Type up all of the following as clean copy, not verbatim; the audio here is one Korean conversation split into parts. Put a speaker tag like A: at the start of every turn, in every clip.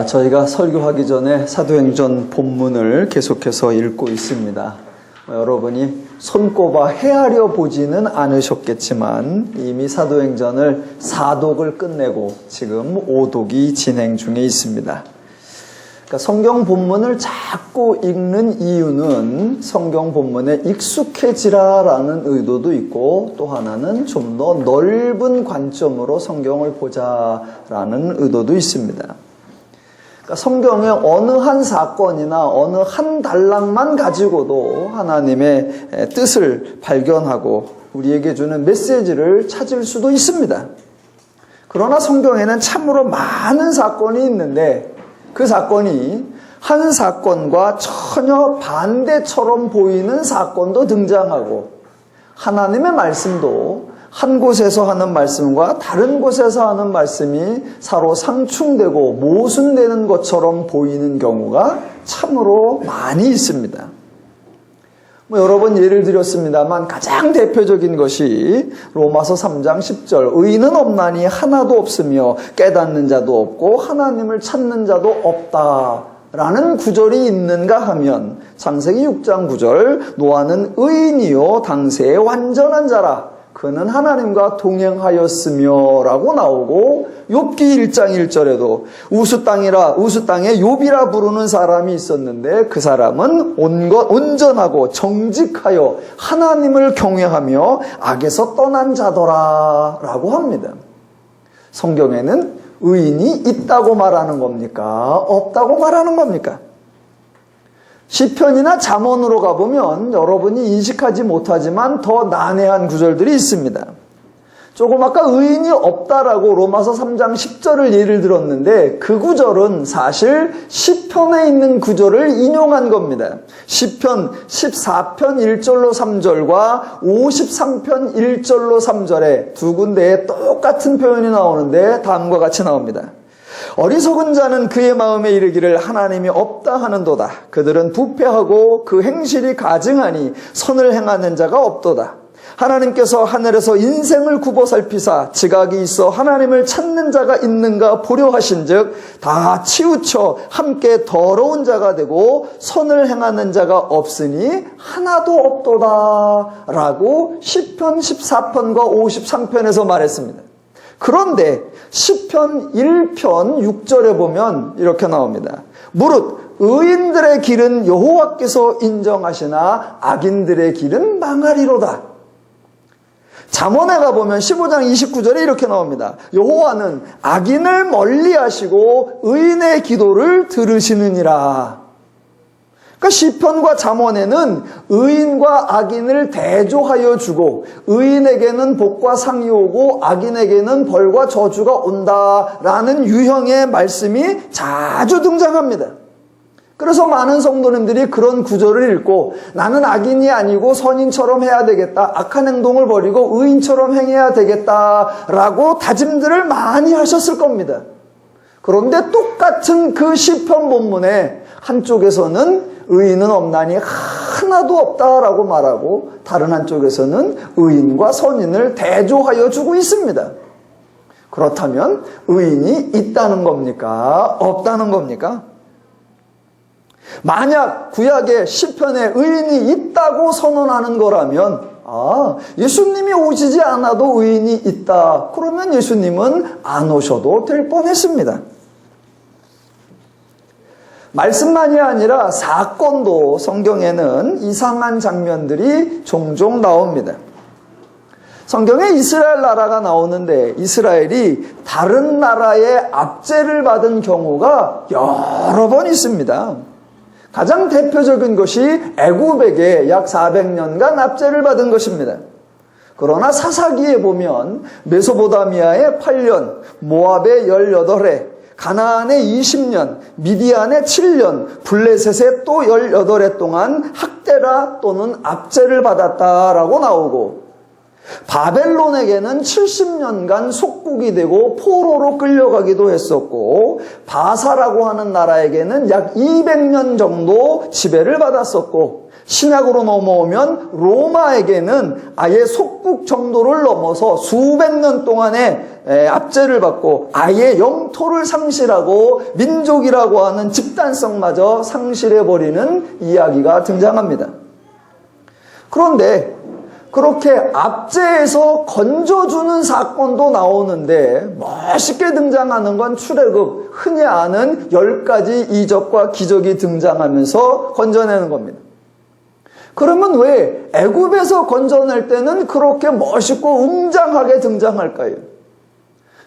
A: 저희가 설교하기 전에 사도행전 본문을 계속해서 읽고 있습니다. 여러분이 손꼽아 헤아려 보지는 않으셨겠지만 이미 사도행전을 4독을 끝내고 지금 5독이 진행 중에 있습니다. 그러니까 성경 본문을 자꾸 읽는 이유는 성경 본문에 익숙해지라라는 의도도 있고, 또 하나는 좀 더 넓은 관점으로 성경을 보자라는 의도도 있습니다. 그러니까 성경의 어느 한 사건이나 어느 한 단락만 가지고도 하나님의 뜻을 발견하고 우리에게 주는 메시지를 찾을 수도 있습니다. 그러나 성경에는 참으로 많은 사건이 있는데 그 사건이 한 사건과 전혀 반대처럼 보이는 사건도 등장하고, 하나님의 말씀도 한 곳에서 하는 말씀과 다른 곳에서 하는 말씀이 서로 상충되고 모순되는 것처럼 보이는 경우가 참으로 많이 있습니다. 여러 번 예를 들었습니다만 가장 대표적인 것이 로마서 3장 10절 의인은 없나니 하나도 없으며 깨닫는 자도 없고 하나님을 찾는 자도 없다라는 구절이 있는가 하면, 창세기 6장 9절 노아는 의인이요 당세에 완전한 자라 그는 하나님과 동행하였으며 라고 나오고, 욥기 1장 1절에도 우수 땅에 욥이라 부르는 사람이 있었는데 그 사람은 온전하고 정직하여 하나님을 경외하며 악에서 떠난 자더라 라고 합니다. 성경에는 의인이 있다고 말하는 겁니까? 없다고 말하는 겁니까? 시편이나 잠언으로 가보면 여러분이 인식하지 못하지만 더 난해한 구절들이 있습니다. 조금 아까 의인이 없다라고 로마서 3장 10절을 예를 들었는데 그 구절은 사실 시편에 있는 구절을 인용한 겁니다. 시편 14편 1절로 3절과 53편 1절로 3절에 두 군데에 똑같은 표현이 나오는데 다음과 같이 나옵니다. 어리석은 자는 그의 마음에 이르기를 하나님이 없다 하는도다. 그들은 부패하고 그 행실이 가증하니 선을 행하는 자가 없도다. 하나님께서 하늘에서 인생을 굽어 살피사 지각이 있어 하나님을 찾는 자가 있는가 보려 하신즉 다 치우쳐 함께 더러운 자가 되고 선을 행하는 자가 없으니 하나도 없도다 라고 시편 14편과 53편에서 말했습니다. 그런데 시편 1편 6절에 보면 이렇게 나옵니다. 무릇 의인들의 길은 여호와께서 인정하시나 악인들의 길은 망하리로다. 잠언에 가보면 15장 29절에 이렇게 나옵니다. 여호와는 악인을 멀리하시고 의인의 기도를 들으시느니라. 그러니까 시편과 잠언에는 의인과 악인을 대조하여 주고 의인에게는 복과 상이 오고 악인에게는 벌과 저주가 온다라는 유형의 말씀이 자주 등장합니다. 그래서 많은 성도님들이 그런 구절을 읽고 나는 악인이 아니고 선인처럼 해야 되겠다, 악한 행동을 버리고 의인처럼 행해야 되겠다라고 다짐들을 많이 하셨을 겁니다. 그런데 똑같은 그 시편 본문에 한쪽에서는 의인은 없나니 하나도 없다라고 말하고 다른 한쪽에서는 의인과 선인을 대조하여 주고 있습니다. 그렇다면 의인이 있다는 겁니까? 없다는 겁니까? 만약 구약의 시편에 의인이 있다고 선언하는 거라면 예수님이 오시지 않아도 의인이 있다. 그러면 예수님은 안 오셔도 될 뻔했습니다. 말씀만이 아니라 사건도 성경에는 이상한 장면들이 종종 나옵니다. 성경에 이스라엘 나라가 나오는데 이스라엘이 다른 나라의 압제를 받은 경우가 여러 번 있습니다. 가장 대표적인 것이 애굽에게 약 400년간 압제를 받은 것입니다. 그러나 사사기에 보면 메소포타미아의 8년, 모압의 18해, 가나안의 20년, 미디안의 7년, 블레셋의 또 18해 동안 학대라 또는 압제를 받았다라고 나오고, 바벨론에게는 70년간 속국이 되고 포로로 끌려가기도 했었고, 바사라고 하는 나라에게는 약 200년 정도 지배를 받았었고, 신약으로 넘어오면 로마에게는 아예 속국 정도를 넘어서 수백 년 동안의 압제를 받고 아예 영토를 상실하고 민족이라고 하는 집단성마저 상실해버리는 이야기가 등장합니다. 그런데 그렇게 압제에서 건져주는 사건도 나오는데 멋있게 등장하는 건 출애굽, 흔히 아는 10가지 이적과 기적이 등장하면서 건져내는 겁니다. 그러면 왜 애굽에서 건져낼 때는 그렇게 멋있고 웅장하게 등장할까요?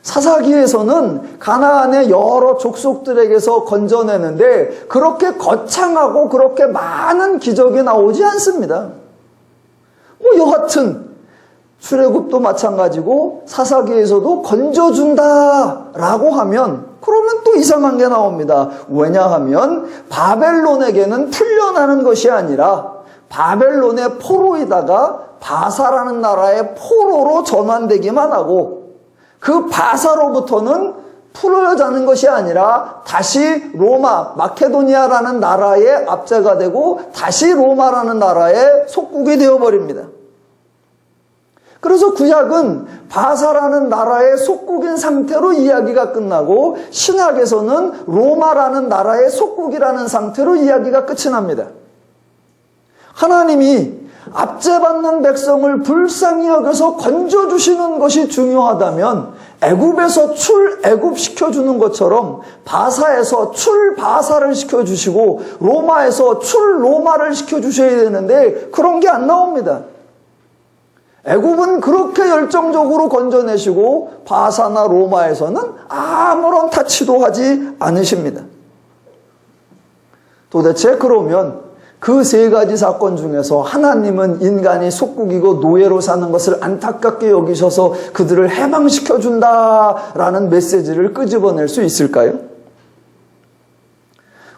A: 사사기에서는 가나안의 여러 족속들에게서 건져내는데 그렇게 거창하고 그렇게 많은 기적이 나오지 않습니다. 여하튼 출애굽도 마찬가지고 사사기에서도 건져준다라고 하면 그러면 또 이상한 게 나옵니다. 왜냐하면 바벨론에게는 풀려나는 것이 아니라 바벨론의 포로이다가 바사라는 나라의 포로로 전환되기만 하고 그 바사로부터는 풀어자는 것이 아니라 다시 로마, 마케도니아라는 나라의 압제가 되고 다시 로마라는 나라의 속국이 되어버립니다. 그래서 구약은 바사라는 나라의 속국인 상태로 이야기가 끝나고 신약에서는 로마라는 나라의 속국이라는 상태로 이야기가 끝이 납니다. 하나님이 압제받는 백성을 불쌍히 여겨서 건져주시는 것이 중요하다면 애굽에서 출애굽시켜주는 것처럼 바사에서 출바사를 시켜주시고 로마에서 출로마를 시켜주셔야 되는데 그런 게 안 나옵니다. 애굽은 그렇게 열정적으로 건져내시고 바사나 로마에서는 아무런 타치도 하지 않으십니다. 도대체 그러면 그 세 가지 사건 중에서 하나님은 인간이 속국이고 노예로 사는 것을 안타깝게 여기셔서 그들을 해방시켜준다라는 메시지를 끄집어낼 수 있을까요?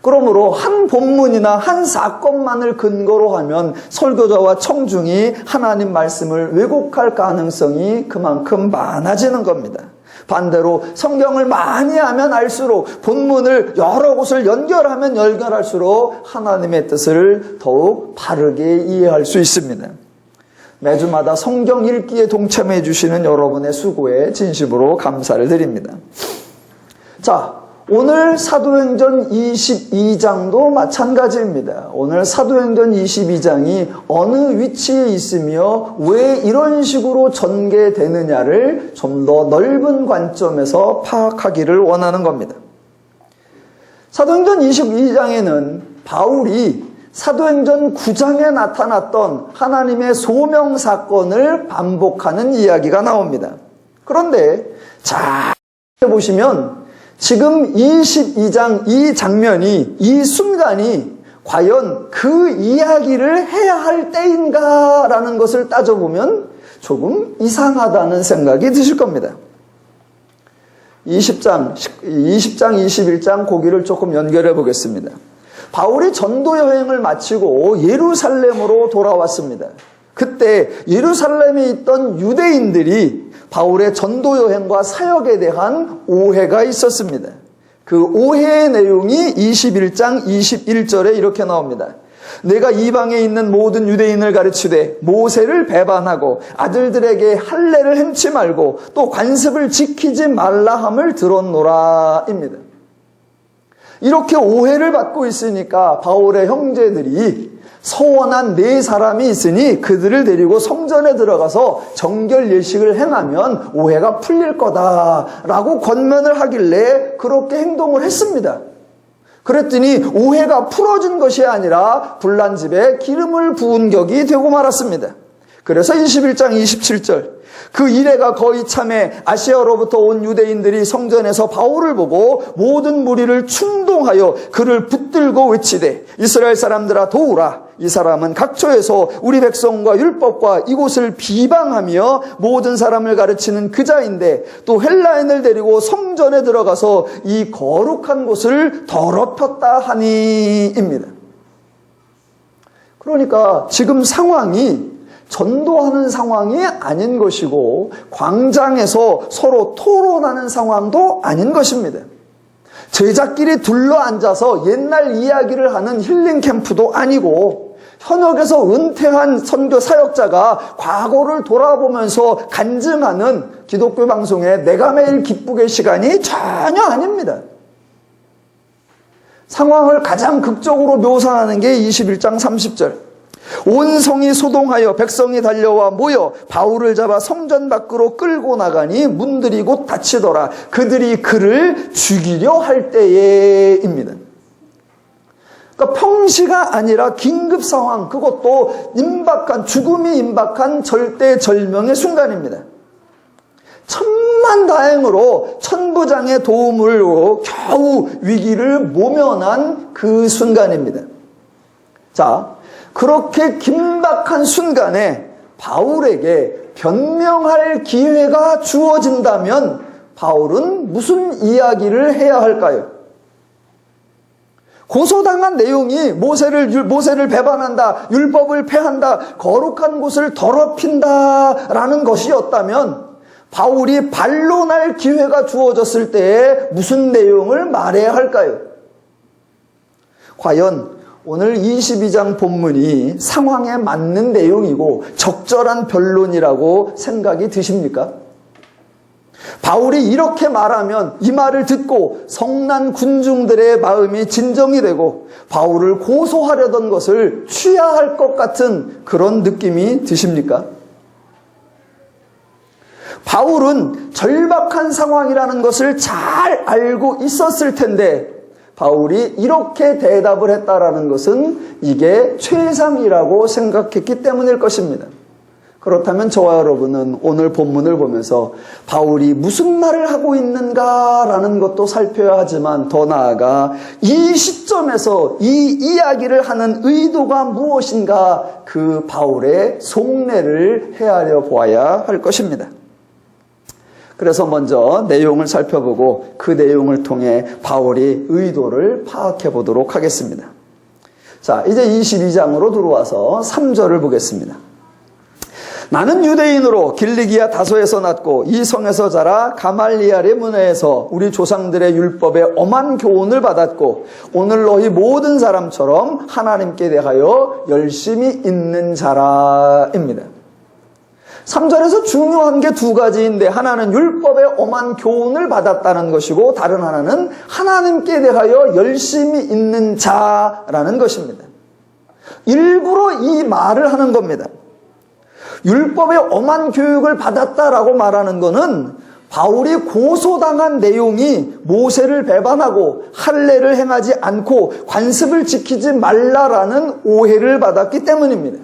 A: 그러므로 한 본문이나 한 사건만을 근거로 하면 설교자와 청중이 하나님 말씀을 왜곡할 가능성이 그만큼 많아지는 겁니다. 반대로 성경을 많이 하면 알수록 본문을 여러 곳을 연결하면 연결할수록 하나님의 뜻을 더욱 바르게 이해할 수 있습니다. 매주마다 성경 읽기에 동참해 주시는 여러분의 수고에 진심으로 감사를 드립니다. 자, 오늘 사도행전 22장도 마찬가지입니다. 오늘 사도행전 22장이 어느 위치에 있으며 왜 이런 식으로 전개되느냐를 좀 더 넓은 관점에서 파악하기를 원하는 겁니다. 사도행전 22장에는 바울이 사도행전 9장에 나타났던 하나님의 소명 사건을 반복하는 이야기가 나옵니다. 그런데 잘 보시면 지금 22장 이 장면이, 이 순간이 과연 그 이야기를 해야 할 때인가라는 것을 따져보면 조금 이상하다는 생각이 드실 겁니다. 20장, 21장 고기를 조금 연결해 보겠습니다. 바울이 전도 여행을 마치고 예루살렘으로 돌아왔습니다. 그때 예루살렘에 있던 유대인들이 바울의 전도 여행과 사역에 대한 오해가 있었습니다. 그 오해의 내용이 21장 21절에 이렇게 나옵니다. 내가 이방에 있는 모든 유대인을 가르치되 모세를 배반하고 아들들에게 할례를 행치 말고 또 관습을 지키지 말라 함을 들었노라 입니다. 이렇게 오해를 받고 있으니까 바울의 형제들이 서원한 4사람이 있으니 그들을 데리고 성전에 들어가서 정결 예식을 행하면 오해가 풀릴 거다라고 권면을 하길래 그렇게 행동을 했습니다. 그랬더니 오해가 풀어진 것이 아니라 불난 집에 기름을 부은 격이 되고 말았습니다. 그래서 21장 27절 그 이래가 거의 참에 아시아로부터 온 유대인들이 성전에서 바울을 보고 모든 무리를 충동하여 그를 붙들고 외치되 이스라엘 사람들아 도우라. 이 사람은 각처에서 우리 백성과 율법과 이곳을 비방하며 모든 사람을 가르치는 그자인데 또 헬라인을 데리고 성전에 들어가서 이 거룩한 곳을 더럽혔다 하니입니다. 그러니까 지금 상황이 전도하는 상황이 아닌 것이고 광장에서 서로 토론하는 상황도 아닌 것입니다. 제자끼리 둘러앉아서 옛날 이야기를 하는 힐링 캠프도 아니고 현역에서 은퇴한 선교 사역자가 과거를 돌아보면서 간증하는 기독교 방송의 내가 매일 기쁘게 시간이 전혀 아닙니다. 상황을 가장 극적으로 묘사하는 게 21장 30절. 온 성이 소동하여 백성이 달려와 모여 바울을 잡아 성전 밖으로 끌고 나가니 문들이 곧 닫히더라. 그들이 그를 죽이려 할 때에입니다. 그러니까 평시가 아니라 긴급 상황, 그것도 죽음이 임박한 절대절명의 순간입니다. 천만다행으로 천부장의 도움으로 겨우 위기를 모면한 그 순간입니다. 자, 그렇게 긴박한 순간에 바울에게 변명할 기회가 주어진다면 바울은 무슨 이야기를 해야 할까요? 고소당한 내용이 모세를 배반한다, 율법을 폐한다, 거룩한 곳을 더럽힌다라는 것이었다면 바울이 반론할 기회가 주어졌을 때에 무슨 내용을 말해야 할까요? 과연 오늘 22장 본문이 상황에 맞는 내용이고 적절한 변론이라고 생각이 드십니까? 바울이 이렇게 말하면 이 말을 듣고 성난 군중들의 마음이 진정이 되고 바울을 고소하려던 것을 취하할 것 같은 그런 느낌이 드십니까? 바울은 절박한 상황이라는 것을 잘 알고 있었을 텐데 바울이 이렇게 대답을 했다라는 것은 이게 최상이라고 생각했기 때문일 것입니다. 그렇다면 저와 여러분은 오늘 본문을 보면서 바울이 무슨 말을 하고 있는가라는 것도 살펴야 하지만 더 나아가 이 시점에서 이 이야기를 하는 의도가 무엇인가 그 바울의 속내를 헤아려 보아야 할 것입니다. 그래서 먼저 내용을 살펴보고 그 내용을 통해 바울이 의도를 파악해 보도록 하겠습니다. 자, 이제 22장으로 들어와서 3절을 보겠습니다. 나는 유대인으로 길리기아 다소에서 났고 이 성에서 자라 가말리알의 문화에서 우리 조상들의 율법에 엄한 교훈을 받았고 오늘 너희 모든 사람처럼 하나님께 대하여 열심히 있는 자라입니다. 3절에서 중요한 게 두 가지인데 하나는 율법에 엄한 교훈을 받았다는 것이고 다른 하나는 하나님께 대하여 열심히 있는 자라는 것입니다. 일부러 이 말을 하는 겁니다. 율법에 엄한 교육을 받았다라고 말하는 것은 바울이 고소당한 내용이 모세를 배반하고 할례를 행하지 않고 관습을 지키지 말라라는 오해를 받았기 때문입니다.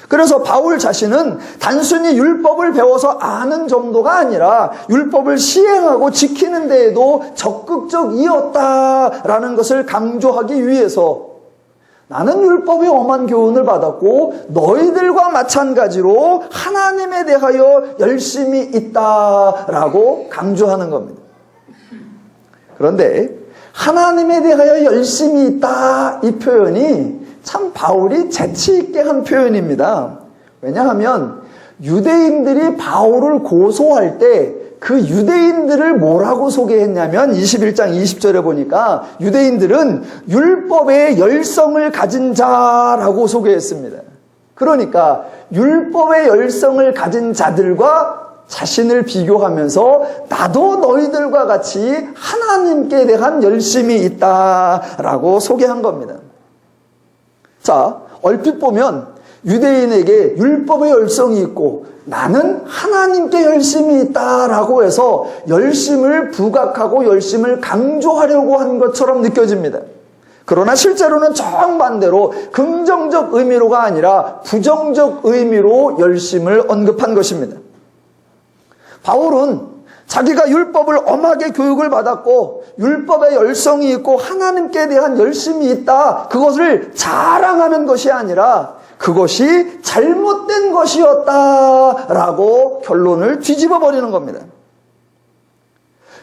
A: 그래서 바울 자신은 단순히 율법을 배워서 아는 정도가 아니라 율법을 시행하고 지키는 데에도 적극적이었다라는 것을 강조하기 위해서 나는 율법에 엄한 교훈을 받았고 너희들과 마찬가지로 하나님에 대하여 열심히 있다라고 강조하는 겁니다. 그런데 하나님에 대하여 열심히 있다 이 표현이 참 바울이 재치 있게 한 표현입니다. 왜냐하면 유대인들이 바울을 고소할 때 그 유대인들을 뭐라고 소개했냐면 21장 20절에 보니까 유대인들은 율법의 열성을 가진 자라고 소개했습니다. 그러니까 율법의 열성을 가진 자들과 자신을 비교하면서 나도 너희들과 같이 하나님께 대한 열심이 있다라고 소개한 겁니다. 자, 얼핏 보면 유대인에게 율법의 열성이 있고 나는 하나님께 열심이 있다라고 해서 열심을 부각하고 열심을 강조하려고 한 것처럼 느껴집니다. 그러나 실제로는 정반대로 긍정적 의미로가 아니라 부정적 의미로 열심을 언급한 것입니다. 바울은 자기가 율법을 엄하게 교육을 받았고 율법에 열성이 있고 하나님께 대한 열심이 있다. 그것을 자랑하는 것이 아니라 그것이 잘못된 것이었다라고 결론을 뒤집어 버리는 겁니다.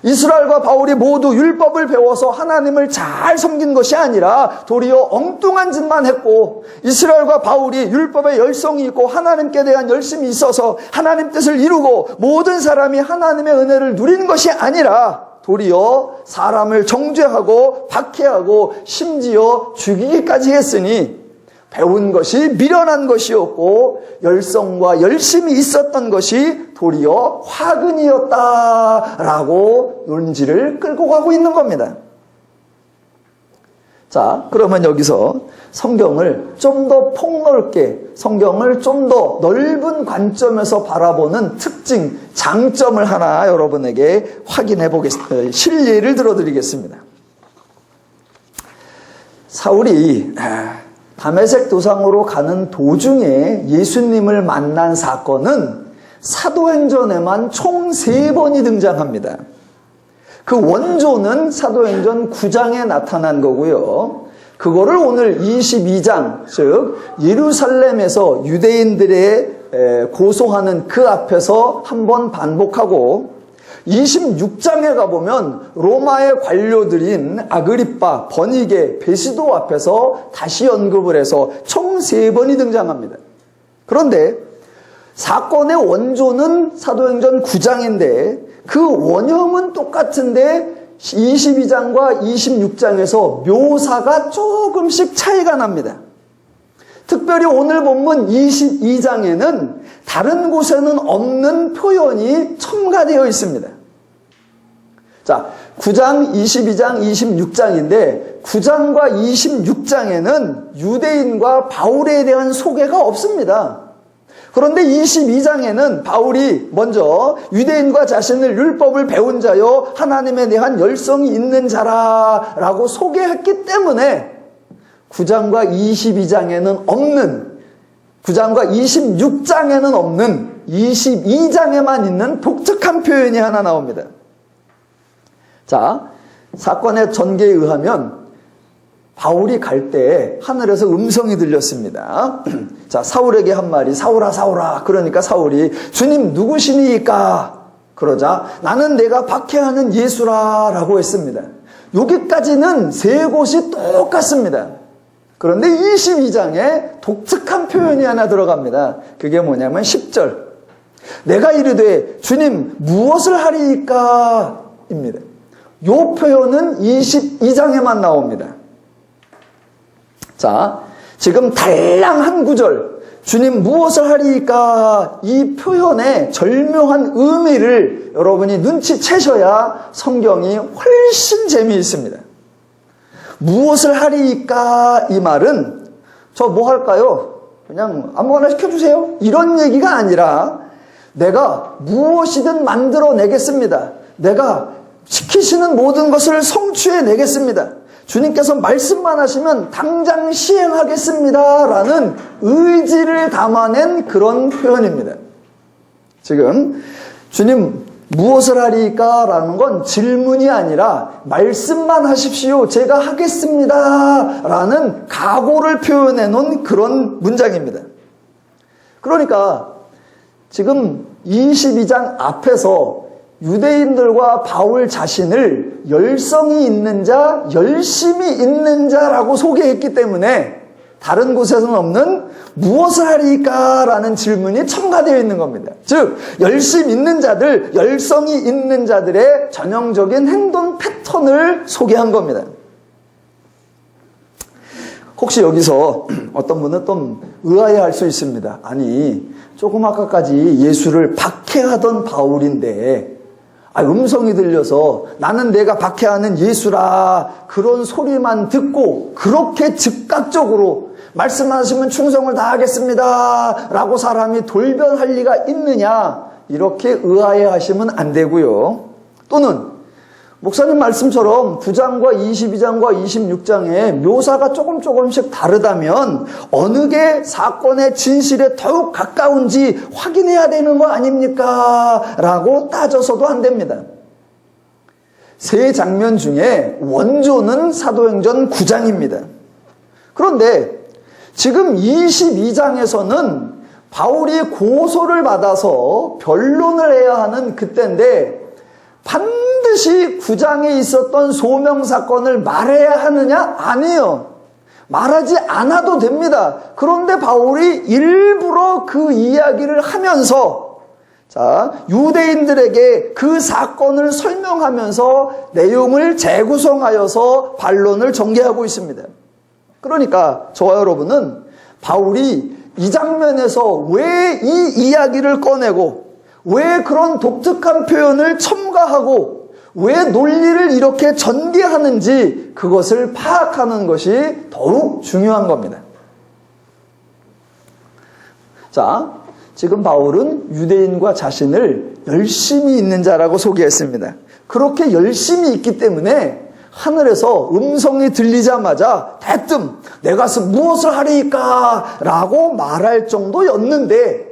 A: 이스라엘과 바울이 모두 율법을 배워서 하나님을 잘 섬긴 것이 아니라 도리어 엉뚱한 짓만 했고 이스라엘과 바울이 율법에 열성이 있고 하나님께 대한 열심이 있어서 하나님 뜻을 이루고 모든 사람이 하나님의 은혜를 누리는 것이 아니라 도리어 사람을 정죄하고 박해하고 심지어 죽이기까지 했으니 배운 것이 미련한 것이었고 열성과 열심이 있었던 것이 도리어 화근이었다라고 논지를 끌고 가고 있는 겁니다. 자, 그러면 여기서 성경을 좀 더 폭넓게, 성경을 좀 더 넓은 관점에서 바라보는 특징, 장점을 하나 여러분에게 확인해 보겠습니다. 실례를 들어드리겠습니다. 사울이 다메섹 도상으로 가는 도중에 예수님을 만난 사건은 사도행전에만 총 3번이 등장합니다. 그 원조는 사도행전 9장에 나타난 거고요. 그거를 오늘 22장, 즉 예루살렘에서 유대인들의 고소하는 그 앞에서 한번 반복하고 26장에 가보면 로마의 관료들인 아그리빠, 버니게, 베시도 앞에서 다시 언급을 해서 총 3번이 등장합니다. 그런데 사건의 원조는 사도행전 9장인데 그 원형은 똑같은데 22장과 26장에서 묘사가 조금씩 차이가 납니다. 특별히 오늘 본문 22장에는 다른 곳에는 없는 표현이 첨가되어 있습니다. 자, 9장, 22장, 26장인데 9장과 26장에는 유대인과 바울에 대한 소개가 없습니다. 그런데 22장에는 바울이 먼저 유대인과 자신을 율법을 배운 자요 하나님에 대한 열성이 있는 자라라고 소개했기 때문에 9장과 22장에는 없는, 9장과 26장에는 없는 22장에만 있는 독특한 표현이 하나 나옵니다. 자, 사건의 전개에 의하면 바울이 갈 때 하늘에서 음성이 들렸습니다. 자, 사울에게 한 말이 사울아 사울아. 그러니까 사울이 주님 누구시니까? 그러자 나는 내가 박해하는 예수라 라고 했습니다. 여기까지는 3곳이 똑같습니다. 그런데 22장에 독특한 표현이 하나 들어갑니다. 그게 뭐냐면 10절. 내가 이르되 주님 무엇을 하리이까? 입니다. 이 표현은 22장에만 나옵니다. 자, 지금 달랑 한 구절, 주님 무엇을 하리이까? 이 표현의 절묘한 의미를 여러분이 눈치채셔야 성경이 훨씬 재미있습니다. 무엇을 하리이까? 이 말은 저 뭐 할까요? 그냥 아무거나 시켜주세요. 이런 얘기가 아니라 내가 무엇이든 만들어내겠습니다. 내가 시키시는 모든 것을 성취해내겠습니다. 주님께서 말씀만 하시면 당장 시행하겠습니다 라는 의지를 담아낸 그런 표현입니다. 지금 주님 무엇을 하리까? 라는 건 질문이 아니라 말씀만 하십시오. 제가 하겠습니다 라는 각오를 표현해 놓은 그런 문장입니다. 그러니까 지금 22장 앞에서 유대인들과 바울 자신을 열성이 있는 자, 열심히 있는 자라고 소개했기 때문에 다른 곳에서는 없는 무엇을 하리까? 라는 질문이 첨가되어 있는 겁니다. 즉, 열심 있는 자들, 열성이 있는 자들의 전형적인 행동 패턴을 소개한 겁니다. 혹시 여기서 어떤 분은 좀 의아해할 수 있습니다. 아니, 조금 아까까지 예수를 박해하던 바울인데 음성이 들려서 나는 내가 박해하는 예수라 그런 소리만 듣고 그렇게 즉각적으로 말씀하시면 충성을 다하겠습니다 라고 사람이 돌변할 리가 있느냐, 이렇게 의아해하시면 안 되고요. 또는 목사님 말씀처럼 9장과 22장과 26장의 묘사가 조금씩 다르다면 어느 게 사건의 진실에 더욱 가까운지 확인해야 되는 거 아닙니까? 라고 따져서도 안 됩니다. 세 장면 중에 원조는 사도행전 9장입니다. 그런데 지금 22장에서는 바울이 고소를 받아서 변론을 해야 하는 그때인데 반드시 9장에 있었던 소명사건을 말해야 하느냐? 아니에요. 말하지 않아도 됩니다. 그런데 바울이 일부러 그 이야기를 하면서 유대인들에게 그 사건을 설명하면서 내용을 재구성하여서 반론을 전개하고 있습니다. 그러니까 저와 여러분은 바울이 이 장면에서 왜 이 이야기를 꺼내고 왜 그런 독특한 표현을 첨가하고 왜 논리를 이렇게 전개하는지 그것을 파악하는 것이 더욱 중요한 겁니다. 자, 지금 바울은 유대인과 자신을 열심히 있는 자라고 소개했습니다. 그렇게 열심히 있기 때문에 하늘에서 음성이 들리자마자 대뜸 내 가서 무엇을 하리까? 라고 말할 정도였는데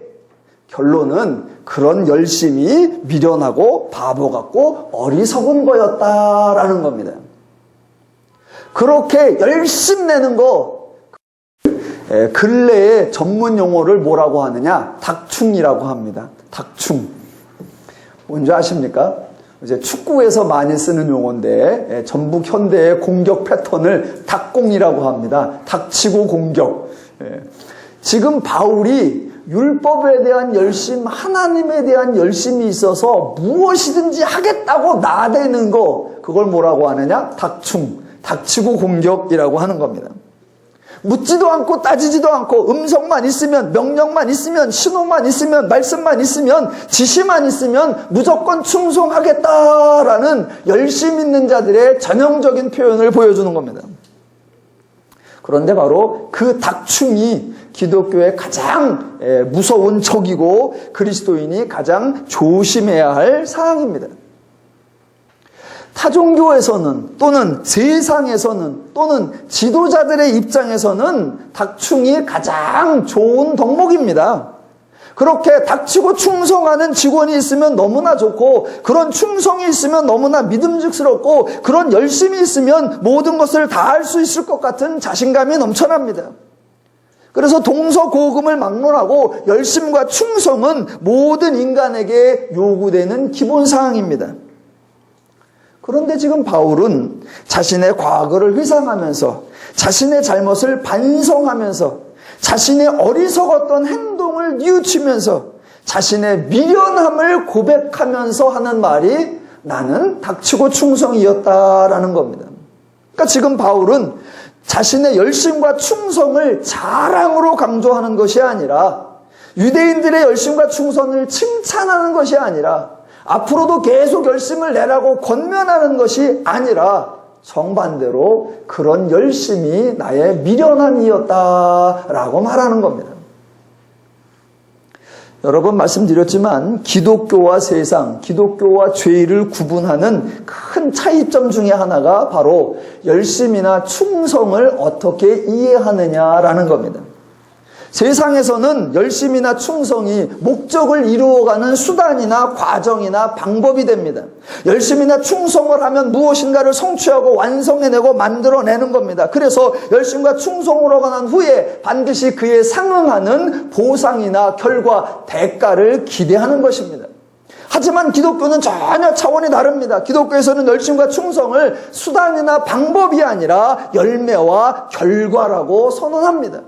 A: 결론은 그런 열심이 미련하고 바보 같고 어리석은 거였다라는 겁니다. 그렇게 열심 내는 거 근래의 전문 용어를 뭐라고 하느냐? 닭충이라고 합니다. 닭충. 뭔지 아십니까? 이제 축구에서 많이 쓰는 용어인데 전북 현대의 공격 패턴을 닭공이라고 합니다. 닥치고 공격. 지금 바울이 율법에 대한 열심, 하나님에 대한 열심이 있어서 무엇이든지 하겠다고 나대는 거, 그걸 뭐라고 하느냐? 닥충, 닥치고 공격이라고 하는 겁니다. 묻지도 않고 따지지도 않고 음성만 있으면, 명령만 있으면, 신호만 있으면, 말씀만 있으면, 지시만 있으면 무조건 충성하겠다라는 열심 있는 자들의 전형적인 표현을 보여주는 겁니다. 그런데 바로 그 닥충이 기독교의 가장 무서운 적이고 그리스도인이 가장 조심해야 할 사항입니다. 타종교에서는 또는 세상에서는 또는 지도자들의 입장에서는 닭충이 가장 좋은 덕목입니다. 그렇게 닥치고 충성하는 직원이 있으면 너무나 좋고 그런 충성이 있으면 너무나 믿음직스럽고 그런 열심이 있으면 모든 것을 다 할 수 있을 것 같은 자신감이 넘쳐납니다. 그래서 동서고금을 막론하고 열심과 충성은 모든 인간에게 요구되는 기본사항입니다. 그런데 지금 바울은 자신의 과거를 회상하면서 자신의 잘못을 반성하면서 자신의 어리석었던 행동을 뉘우치면서 자신의 미련함을 고백하면서 하는 말이 나는 닥치고 충성이었다라는 겁니다. 그러니까 지금 바울은 자신의 열심과 충성을 자랑으로 강조하는 것이 아니라 유대인들의 열심과 충성을 칭찬하는 것이 아니라 앞으로도 계속 열심을 내라고 권면하는 것이 아니라 정반대로 그런 열심이 나의 미련함이었다라고 말하는 겁니다. 여러 번 말씀드렸지만 기독교와 세상, 기독교와 죄를 구분하는 큰 차이점 중에 하나가 바로 열심이나 충성을 어떻게 이해하느냐라는 겁니다. 세상에서는 열심이나 충성이 목적을 이루어가는 수단이나 과정이나 방법이 됩니다. 열심이나 충성을 하면 무엇인가를 성취하고 완성해내고 만들어내는 겁니다. 그래서 열심과 충성으로 난 후에 반드시 그에 상응하는 보상이나 결과, 대가를 기대하는 것입니다. 하지만 기독교는 전혀 차원이 다릅니다. 기독교에서는 열심과 충성을 수단이나 방법이 아니라 열매와 결과라고 선언합니다.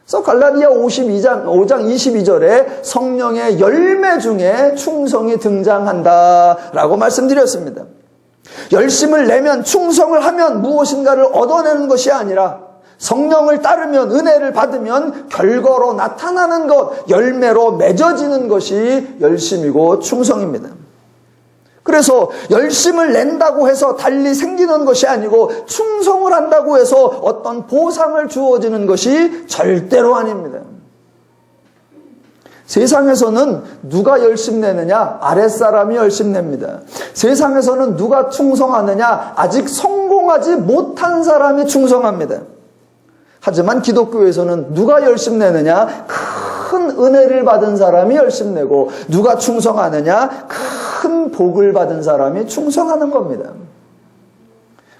A: 그래서 갈라디아 5장 22절에 성령의 열매 중에 충성이 등장한다라고 말씀드렸습니다. 열심을 내면 충성을 하면 무엇인가를 얻어내는 것이 아니라 성령을 따르면 은혜를 받으면 결과로 나타나는 것, 열매로 맺어지는 것이 열심이고 충성입니다. 그래서 열심을 낸다고 해서 달리 생기는 것이 아니고 충성을 한다고 해서 어떤 보상을 주어지는 것이 절대로 아닙니다. 세상에서는 누가 열심 내느냐? 아랫사람이 열심 냅니다. 세상에서는 누가 충성하느냐? 아직 성공하지 못한 사람이 충성합니다. 하지만 기독교에서는 누가 열심 내느냐? 큰 은혜를 받은 사람이 열심 내고 누가 충성하느냐? 큰 복을 받은 사람이 충성하는 겁니다.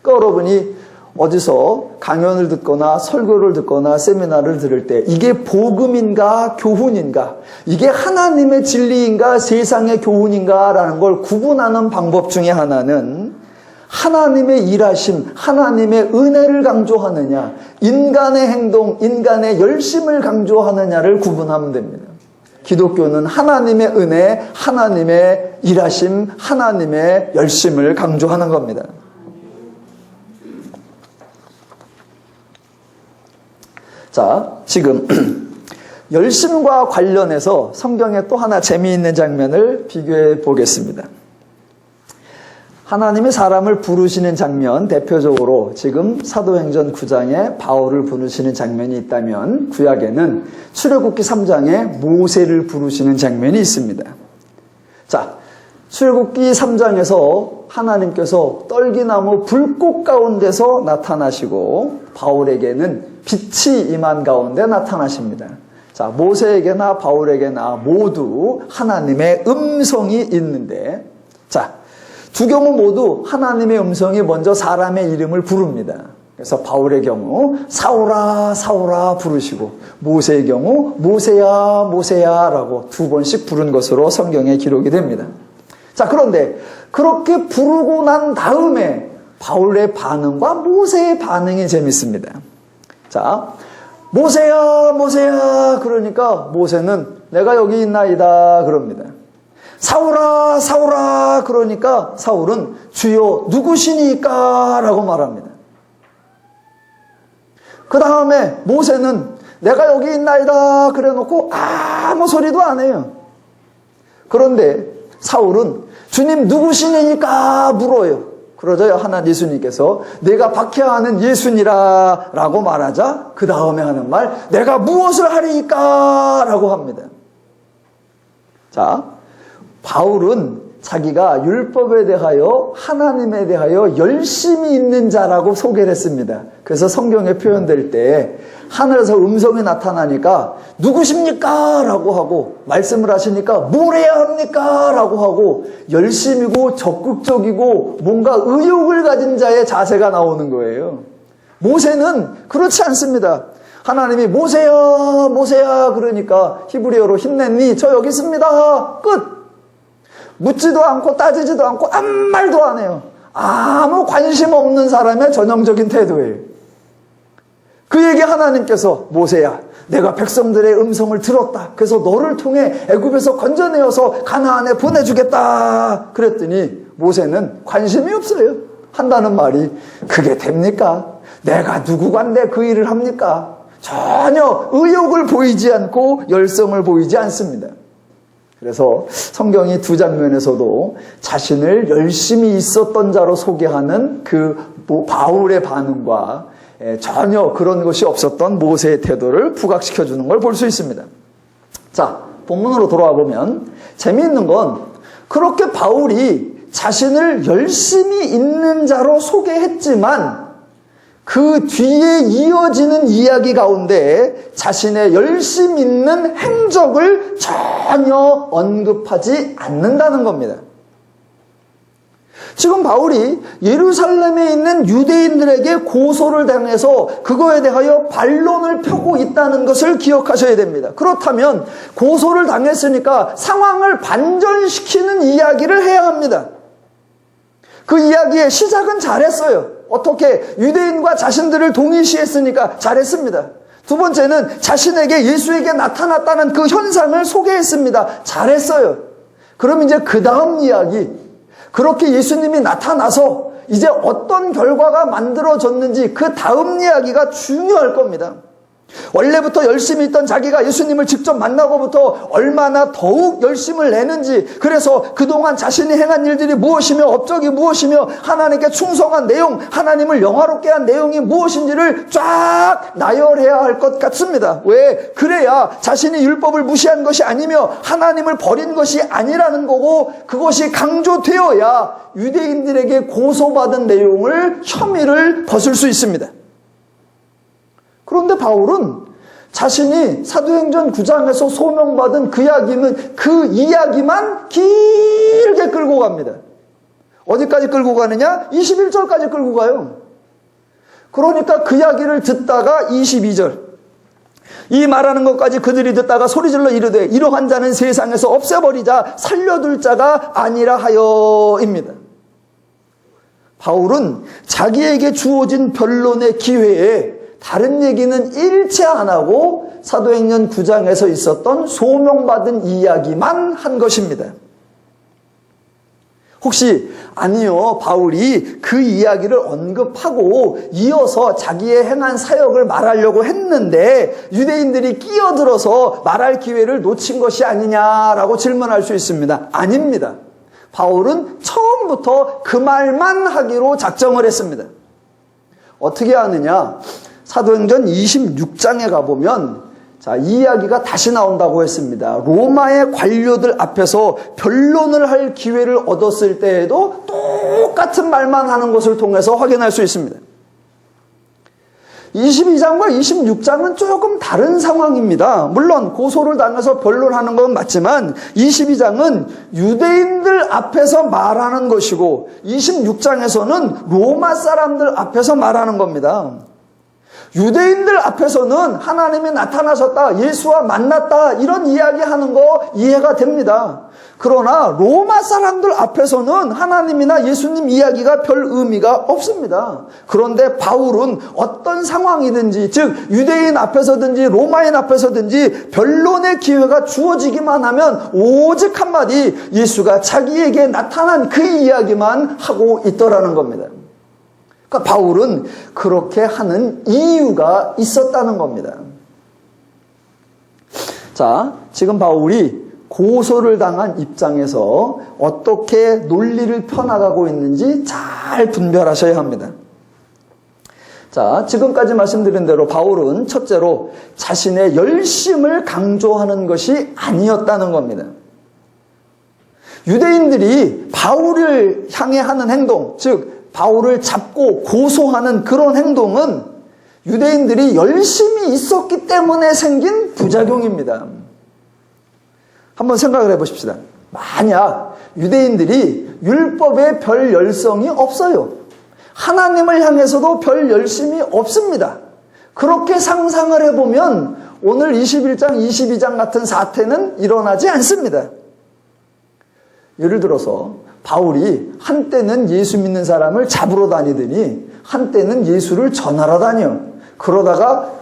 A: 그러니까 여러분이 어디서 강연을 듣거나 설교를 듣거나 세미나를 들을 때 이게 복음인가 교훈인가, 이게 하나님의 진리인가 세상의 교훈인가 라는 걸 구분하는 방법 중에 하나는 하나님의 일하심, 하나님의 은혜를 강조하느냐, 인간의 행동, 인간의 열심을 강조하느냐를 구분하면 됩니다. 기독교는 하나님의 은혜, 하나님의 일하심, 하나님의 열심을 강조하는 겁니다. 자, 지금 열심과 관련해서 성경에 또 하나 재미있는 장면을 비교해 보겠습니다. 하나님이 사람을 부르시는 장면, 대표적으로 지금 사도행전 9장에 바울을 부르시는 장면이 있다면 구약에는 출애굽기 3장에 모세를 부르시는 장면이 있습니다. 자, 출애굽기 3장에서 하나님께서 떨기나무 불꽃 가운데서 나타나시고 바울에게는 빛이 임한 가운데 나타나십니다. 자, 모세에게나 바울에게나 모두 하나님의 음성이 있는데, 자, 두 경우 모두 하나님의 음성이 먼저 사람의 이름을 부릅니다. 그래서 바울의 경우 사울아 사울아 부르시고, 모세의 경우 모세야 모세야 라고 두 번씩 부른 것으로 성경에 기록이 됩니다. 자, 그런데 그렇게 부르고 난 다음에 바울의 반응과 모세의 반응이 재밌습니다. 자, 모세야 모세야 그러니까 모세는 내가 여기 있나이다 그럽니다. 사울아 사울아 그러니까 사울은 주여 누구시니까 라고 말합니다. 그 다음에 모세는 내가 여기 있나이다 그래 놓고 아무 소리도 안 해요. 그런데 사울은 주님 누구시니까 물어요. 그러자 하나님 예수님께서 내가 박해하는 예수니라 라고 말하자 그 다음에 하는 말 내가 무엇을 하리까 라고 합니다. 자, 바울은 자기가 율법에 대하여 하나님에 대하여 열심히 있는 자라고 소개를 했습니다. 그래서 성경에 표현될 때 하늘에서 음성이 나타나니까 누구십니까? 라고 하고 말씀을 하시니까 뭘 해야 합니까? 라고 하고 열심이고 적극적이고 뭔가 의욕을 가진 자의 자세가 나오는 거예요. 모세는 그렇지 않습니다. 하나님이 모세야 모세야 그러니까 히브리어로 힘냈니? 저 여기 있습니다. 끝. 묻지도 않고 따지지도 않고 아무 말도 안 해요. 아무 관심 없는 사람의 전형적인 태도예요. 그에게 하나님께서 모세야 내가 백성들의 음성을 들었다. 그래서 너를 통해 애굽에서 건져내어서 가나안에 보내주겠다. 그랬더니 모세는 관심이 없어요. 한다는 말이 그게 됩니까? 내가 누구간데 그 일을 합니까? 전혀 의욕을 보이지 않고 열성을 보이지 않습니다. 그래서 성경이 두 장면에서도 자신을 열심히 있었던 자로 소개하는 그 바울의 반응과 전혀 그런 것이 없었던 모세의 태도를 부각시켜주는 걸 볼 수 있습니다. 자, 본문으로 돌아와 보면 재미있는 건 그렇게 바울이 자신을 열심히 있는 자로 소개했지만 그 뒤에 이어지는 이야기 가운데 자신의 열심 있는 행적을 전혀 언급하지 않는다는 겁니다. 지금 바울이 예루살렘에 있는 유대인들에게 고소를 당해서 그거에 대하여 반론을 펴고 있다는 것을 기억하셔야 됩니다. 그렇다면 고소를 당했으니까 상황을 반전시키는 이야기를 해야 합니다. 그 이야기의 시작은 잘했어요. 어떻게? 유대인과 자신들을 동일시했으니까 잘했습니다. 두 번째는 자신에게 예수에게 나타났다는 그 현상을 소개했습니다. 잘했어요. 그럼 이제 그 다음 이야기, 그렇게 예수님이 나타나서 이제 어떤 결과가 만들어졌는지 그 다음 이야기가 중요할 겁니다. 원래부터 열심히 있던 자기가 예수님을 직접 만나고부터 얼마나 더욱 열심을 내는지, 그래서 그동안 자신이 행한 일들이 무엇이며 업적이 무엇이며 하나님께 충성한 내용, 하나님을 영화롭게 한 내용이 무엇인지를 쫙 나열해야 할 것 같습니다. 왜? 그래야 자신이 율법을 무시한 것이 아니며 하나님을 버린 것이 아니라는 거고, 그것이 강조되어야 유대인들에게 고소받은 내용을, 혐의를 벗을 수 있습니다. 그런데 바울은 자신이 사도행전 9장에서 소명받은 그 이야기만 길게 끌고 갑니다. 어디까지 끌고 가느냐? 21절까지 끌고 가요. 그러니까 그 이야기를 듣다가 22절. 이 말하는 것까지 그들이 듣다가 소리질러 이르되 이러한 자는 세상에서 없애버리자 살려둘 자가 아니라 하여입니다. 바울은 자기에게 주어진 변론의 기회에 다른 얘기는 일체 안 하고 사도행전 9장에서 있었던 소명받은 이야기만 한 것입니다. 혹시 아니요, 바울이 그 이야기를 언급하고 이어서 자기의 행한 사역을 말하려고 했는데 유대인들이 끼어들어서 말할 기회를 놓친 것이 아니냐라고 질문할 수 있습니다. 아닙니다. 바울은 처음부터 그 말만 하기로 작정을 했습니다. 어떻게 하느냐? 사도행전 26장에 가보면 이 이야기가 다시 나온다고 했습니다. 로마의 관료들 앞에서 변론을 할 기회를 얻었을 때에도 똑같은 말만 하는 것을 통해서 확인할 수 있습니다. 22장과 26장은 조금 다른 상황입니다. 물론 고소를 당해서 변론하는 건 맞지만 22장은 유대인들 앞에서 말하는 것이고 26장에서는 로마 사람들 앞에서 말하는 겁니다. 유대인들 앞에서는 하나님이 나타나셨다, 예수와 만났다 이런 이야기하는 거 이해가 됩니다. 그러나 로마 사람들 앞에서는 하나님이나 예수님 이야기가 별 의미가 없습니다. 그런데 바울은 어떤 상황이든지, 즉 유대인 앞에서든지 로마인 앞에서든지 변론의 기회가 주어지기만 하면 오직 한마디, 예수가 자기에게 나타난 그 이야기만 하고 있더라는 겁니다. 그러니까 바울은 그렇게 하는 이유가 있었다는 겁니다. 자, 지금 바울이 고소를 당한 입장에서 어떻게 논리를 펴나가고 있는지 잘 분별하셔야 합니다. 자, 지금까지 말씀드린 대로 바울은 첫째로 자신의 열심을 강조하는 것이 아니었다는 겁니다. 유대인들이 바울을 향해 하는 행동, 즉 바울을 잡고 고소하는 그런 행동은 유대인들이 열심히 있었기 때문에 생긴 부작용입니다. 한번 생각을 해보십시다. 만약 유대인들이 율법에 별 열성이 없어요. 하나님을 향해서도 별 열심이 없습니다. 그렇게 상상을 해보면 오늘 21장, 22장 같은 사태는 일어나지 않습니다. 예를 들어서 바울이 한때는 예수 믿는 사람을 잡으러 다니더니 한때는 예수를 전하러 다녀. 그러다가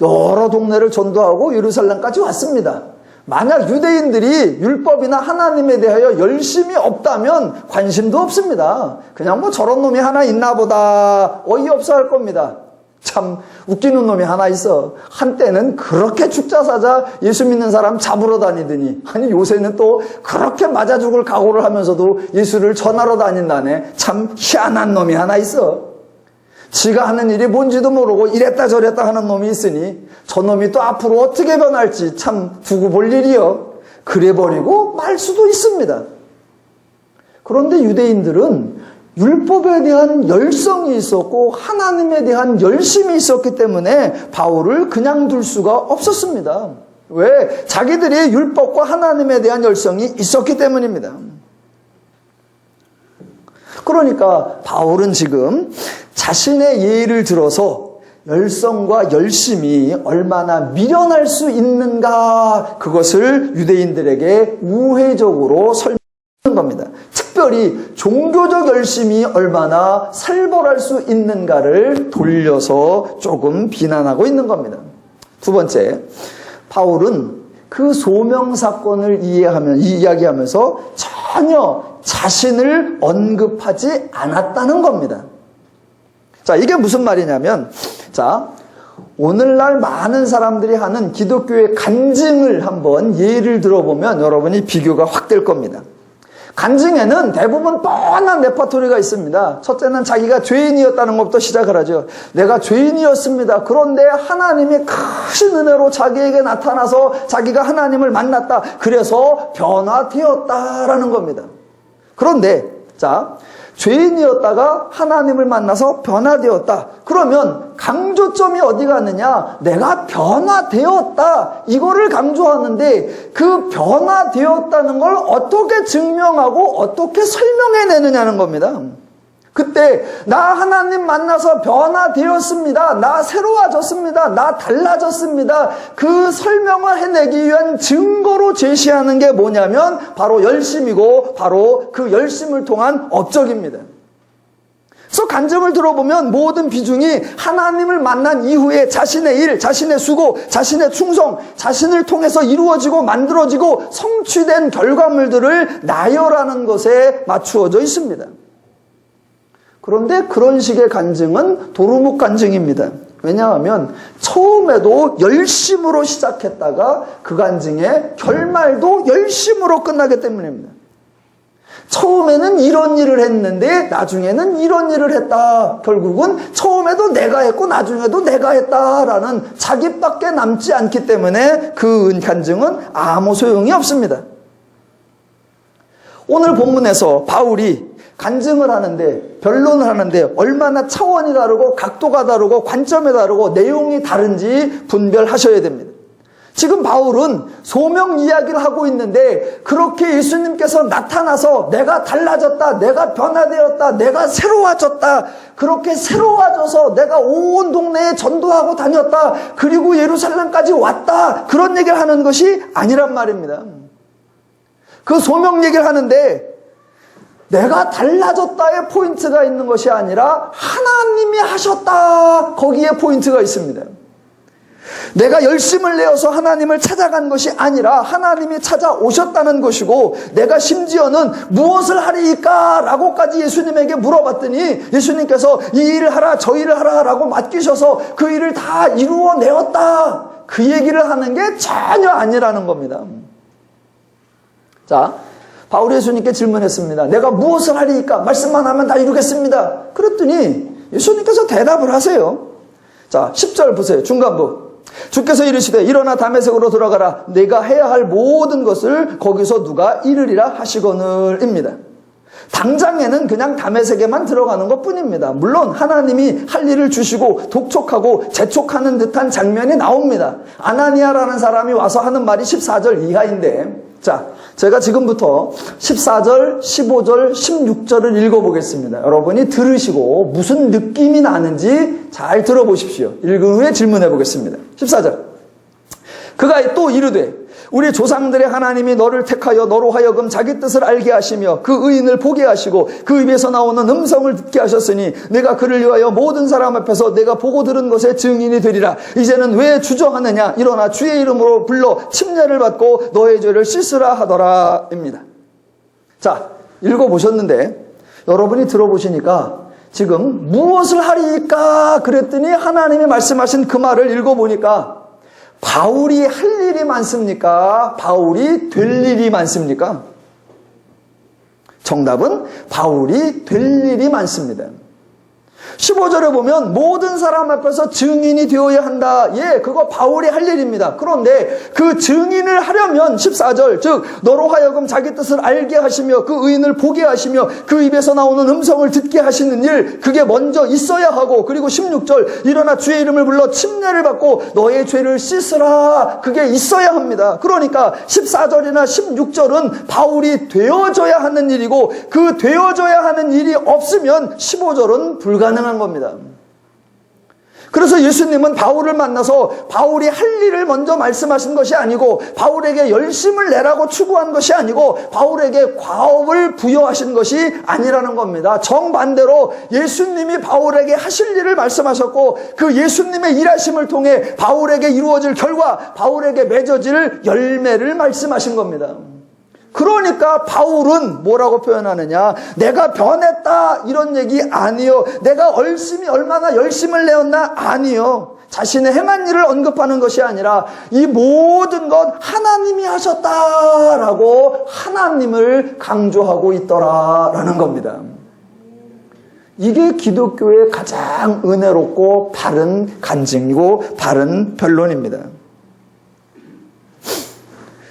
A: 여러 동네를 전도하고 예루살렘까지 왔습니다. 만약 유대인들이 율법이나 하나님에 대하여 열심이 없다면 관심도 없습니다. 그냥 뭐 저런 놈이 하나 있나 보다 어이없어 할 겁니다. 참 웃기는 놈이 하나 있어. 한때는 그렇게 죽자사자 예수 믿는 사람 잡으러 다니더니 아니 요새는 또 그렇게 맞아 죽을 각오를 하면서도 예수를 전하러 다닌다네. 참 희한한 놈이 하나 있어. 지가 하는 일이 뭔지도 모르고 이랬다 저랬다 하는 놈이 있으니 저놈이 또 앞으로 어떻게 변할지 참 두고 볼 일이요. 그래버리고 말 수도 있습니다. 그런데 유대인들은 율법에 대한 열성이 있었고 하나님에 대한 열심이 있었기 때문에 바울을 그냥 둘 수가 없었습니다. 왜? 자기들이 율법과 하나님에 대한 열성이 있었기 때문입니다. 그러니까 바울은 지금 자신의 예를 들어서 열성과 열심이 얼마나 미련할 수 있는가, 그것을 유대인들에게 우회적으로 설명하는 겁니다. 특별히 종교적 열심이 얼마나 살벌할 수 있는가를 돌려서 조금 비난하고 있는 겁니다. 두 번째, 바울은 그 소명 사건을 이야기하면서 전혀 자신을 언급하지 않았다는 겁니다. 자, 이게 무슨 말이냐면, 자, 오늘날 많은 사람들이 하는 기독교의 간증을 한번 예를 들어보면 여러분이 비교가 확 될 겁니다. 간증에는 대부분 뻔한 레퍼토리가 있습니다. 첫째는 자기가 죄인이었다는 것부터 시작을 하죠. 내가 죄인이었습니다. 그런데 하나님이 크신 은혜로 자기에게 나타나서 자기가 하나님을 만났다. 그래서 변화되었다라는 겁니다. 그런데 자, 죄인이었다가 하나님을 만나서 변화되었다. 그러면 강조점이 어디 갔느냐? 내가 변화되었다. 이거를 강조하는데 그 변화되었다는 걸 어떻게 증명하고 어떻게 설명해내느냐는 겁니다. 그때 나 하나님 만나서 변화되었습니다. 나 새로워졌습니다. 나 달라졌습니다. 그 설명을 해내기 위한 증거로 제시하는 게 뭐냐면 바로 열심이고 바로 그 열심을 통한 업적입니다. 그래서 간증을 들어보면 모든 비중이 하나님을 만난 이후에 자신의 일, 자신의 수고, 자신의 충성, 자신을 통해서 이루어지고 만들어지고 성취된 결과물들을 나열하는 것에 맞추어져 있습니다. 그런데 그런 식의 간증은 도루묵 간증입니다. 왜냐하면 처음에도 열심으로 시작했다가 그 간증의 결말도 열심으로 끝나기 때문입니다. 처음에는 이런 일을 했는데 나중에는 이런 일을 했다. 결국은 처음에도 내가 했고 나중에도 내가 했다라는 자기밖에 남지 않기 때문에 그 간증은 아무 소용이 없습니다. 오늘 본문에서 바울이 간증을 하는데, 변론을 하는데 얼마나 차원이 다르고 각도가 다르고 관점이 다르고 내용이 다른지 분별하셔야 됩니다. 지금 바울은 소명 이야기를 하고 있는데 그렇게 예수님께서 나타나서 내가 달라졌다, 내가 변화되었다, 내가 새로워졌다, 그렇게 새로워져서 내가 온 동네에 전도하고 다녔다, 그리고 예루살렘까지 왔다, 그런 얘기를 하는 것이 아니란 말입니다. 그 소명 얘기를 하는데 내가 달라졌다의 포인트가 있는 것이 아니라 하나님이 하셨다, 거기에 포인트가 있습니다. 내가 열심을 내어서 하나님을 찾아간 것이 아니라 하나님이 찾아오셨다는 것이고, 내가 심지어는 무엇을 하리이까? 라고까지 예수님에게 물어봤더니 예수님께서 이 일을 하라 저 일을 하라 라고 맡기셔서 그 일을 다 이루어내었다, 그 얘기를 하는 게 전혀 아니라는 겁니다. 자, 바울이 예수님께 질문했습니다. 내가 무엇을 하리이까? 말씀만 하면 다 이루겠습니다. 그랬더니 예수님께서 대답을 하세요. 자, 10절 보세요. 중간부. 주께서 이르시되 일어나 다메섹으로 들어가라. 내가 해야 할 모든 것을 거기서 누가 이르리라 하시거늘입니다. 당장에는 그냥 다메섹에만 들어가는 것뿐입니다. 물론 하나님이 할 일을 주시고 독촉하고 재촉하는 듯한 장면이 나옵니다. 아나니아라는 사람이 와서 하는 말이 14절 이하인데, 자, 제가 지금부터 14절, 15절, 16절을 읽어보겠습니다. 여러분이 들으시고 무슨 느낌이 나는지 잘 들어보십시오. 읽은 후에 질문해 보겠습니다. 14절. 그가 또 이르되 우리 조상들의 하나님이 너를 택하여 너로 하여금 자기 뜻을 알게 하시며 그 의인을 보게 하시고 그 입에서 나오는 음성을 듣게 하셨으니 내가 그를 위하여 모든 사람 앞에서 내가 보고 들은 것의 증인이 되리라. 이제는 왜 주저하느냐? 일어나 주의 이름으로 불러 침례를 받고 너의 죄를 씻으라 하더라 입니다. 자, 읽어보셨는데 여러분이 들어보시니까 지금 무엇을 하리까? 그랬더니 하나님이 말씀하신 그 말을 읽어보니까 바울이 할 일이 많습니까? 바울이 될 일이 많습니까? 정답은 바울이 될 일이 많습니다. 15절에 보면 모든 사람 앞에서 증인이 되어야 한다. 예, 그거 바울이 할 일입니다. 그런데 그 증인을 하려면 14절, 즉 너로 하여금 자기 뜻을 알게 하시며 그 의인을 보게 하시며 그 입에서 나오는 음성을 듣게 하시는 일, 그게 먼저 있어야 하고, 그리고 16절 일어나 주의 이름을 불러 침례를 받고 너의 죄를 씻으라, 그게 있어야 합니다. 그러니까 14절이나 16절은 바울이 되어져야 하는 일이고, 그 되어져야 하는 일이 없으면 15절은 불가능한 겁니다. 그래서 예수님은 바울을 만나서 바울이 할 일을 먼저 말씀하신 것이 아니고, 바울에게 열심을 내라고 추구한 것이 아니고, 바울에게 과업을 부여하신 것이 아니라는 겁니다. 정반대로 예수님이 바울에게 하실 일을 말씀하셨고, 그 예수님의 일하심을 통해 바울에게 이루어질 결과, 바울에게 맺어질 열매를 말씀하신 겁니다. 그러니까 바울은 뭐라고 표현하느냐? 내가 변했다 이런 얘기 아니요. 내가 얼마나 열심을 내었나? 아니요. 자신의 행한 일을 언급하는 것이 아니라 이 모든 것 하나님이 하셨다라고 하나님을 강조하고 있더라라는 겁니다. 이게 기독교의 가장 은혜롭고 바른 간증이고 바른 변론입니다.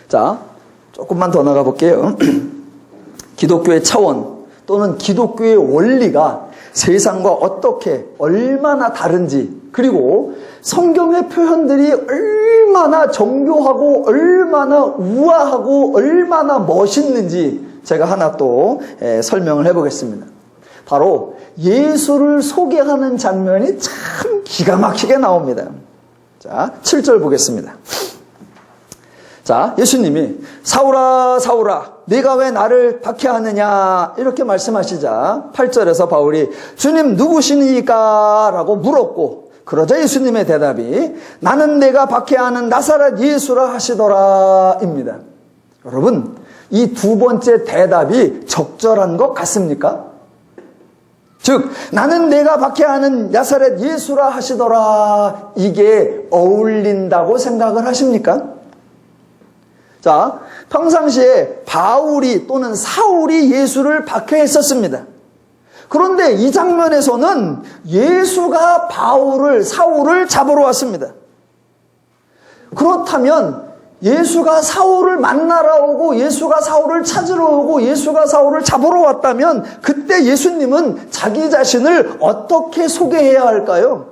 A: 자, 조금만 더 나가 볼게요. 기독교의 차원 또는 기독교의 원리가 세상과 어떻게 얼마나 다른지, 그리고 성경의 표현들이 얼마나 정교하고 얼마나 우아하고 얼마나 멋있는지 제가 하나 또 설명을 해보겠습니다. 바로 예수를 소개하는 장면이 참 기가 막히게 나옵니다. 자, 7절 보겠습니다. 자, 예수님이 사울아 사울아 네가 왜 나를 박해하느냐 이렇게 말씀하시자 8절에서 바울이 주님 누구시니까? 라고 물었고 그러자 예수님의 대답이 나는 내가 박해하는 나사렛 예수라 하시더라 입니다. 여러분, 이 두 번째 대답이 적절한 것 같습니까? 즉 나는 내가 박해하는 나사렛 예수라 하시더라, 이게 어울린다고 생각을 하십니까? 자, 평상시에 바울이 또는 사울이 예수를 박해했었습니다. 그런데 이 장면에서는 예수가 사울을 잡으러 왔습니다. 그렇다면 예수가 사울을 만나러 오고 예수가 사울을 찾으러 오고 예수가 사울을 잡으러 왔다면 그때 예수님은 자기 자신을 어떻게 소개해야 할까요?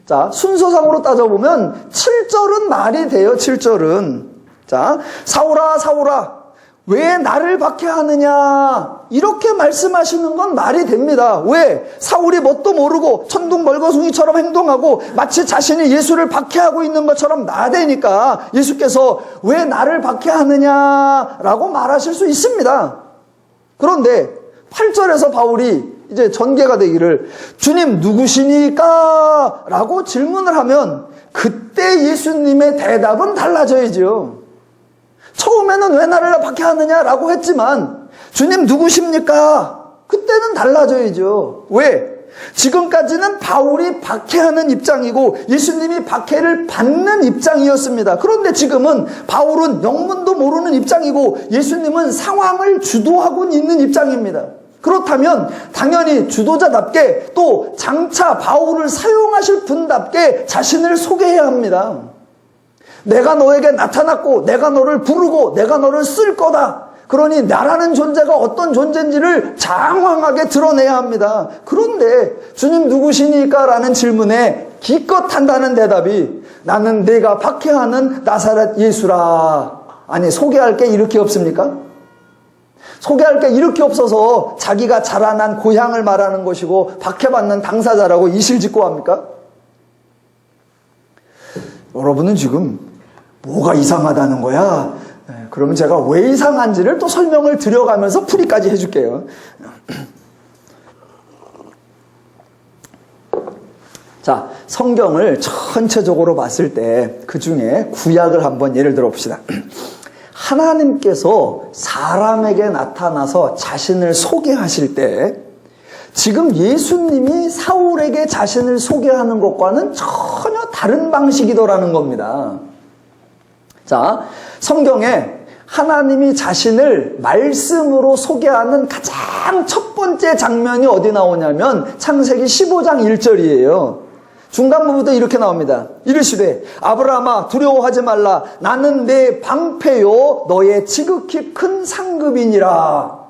A: 자, 순서상으로 따져보면 7절은 말이 돼요. 7절은. 자, 사울아 사울아 왜 나를 박해하느냐 이렇게 말씀하시는 건 말이 됩니다. 왜? 사울이 뭣도 모르고 천둥벌거숭이처럼 행동하고 마치 자신이 예수를 박해하고 있는 것처럼 나대니까 예수께서 왜 나를 박해하느냐라고 말하실 수 있습니다. 그런데 8절에서 바울이 이제 전개가 되기를 주님 누구시니까? 라고 질문을 하면 그때 예수님의 대답은 달라져야죠. 처음에는 왜 나를 박해하느냐라고 했지만 주님 누구십니까? 그때는 달라져야죠. 왜? 지금까지는 바울이 박해하는 입장이고 예수님이 박해를 받는 입장이었습니다. 그런데 지금은 바울은 영문도 모르는 입장이고 예수님은 상황을 주도하고 있는 입장입니다. 그렇다면 당연히 주도자답게 또 장차 바울을 사용하실 분답게 자신을 소개해야 합니다. 내가 너에게 나타났고 내가 너를 부르고 내가 너를 쓸 거다. 그러니 나라는 존재가 어떤 존재인지를 장황하게 드러내야 합니다. 그런데 주님 누구시니까? 라는 질문에 기껏 한다는 대답이 나는 네가 박해하는 나사렛 예수라. 아니, 소개할 게 이렇게 없습니까? 소개할 게 이렇게 없어서 자기가 자라난 고향을 말하는 것이고 박해받는 당사자라고 이실직고 합니까? 여러분은 지금 뭐가 이상하다는 거야? 그러면 제가 왜 이상한지를 또 설명을 드려가면서 풀이까지 해줄게요. 자, 성경을 전체적으로 봤을 때 그 중에 구약을 한번 예를 들어 봅시다. 하나님께서 사람에게 나타나서 자신을 소개하실 때 지금 예수님이 사울에게 자신을 소개하는 것과는 전혀 다른 방식이더라는 겁니다. 자, 성경에 하나님이 자신을 말씀으로 소개하는 가장 첫 번째 장면이 어디 나오냐면 창세기 15장 1절이에요. 중간 부분도 이렇게 나옵니다. 이르시되 아브라함아 두려워하지 말라. 나는 내 방패요 너의 지극히 큰 상급이니라.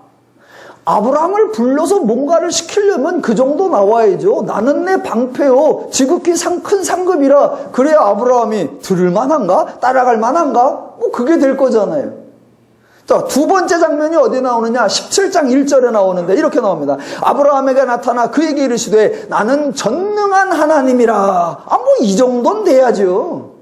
A: 아브라함을 불러서 뭔가를 시키려면 그 정도 나와야죠. 나는 내 방패요 지극히 큰 상급이라. 그래야 아브라함이 들을 만한가? 따라갈 만한가? 뭐 그게 될 거잖아요. 자, 두 번째 장면이 어디 나오느냐? 17장 1절에 나오는데 이렇게 나옵니다. 아브라함에게 나타나 그에게 이르시되 나는 전능한 하나님이라. 뭐 이 정도는 돼야죠.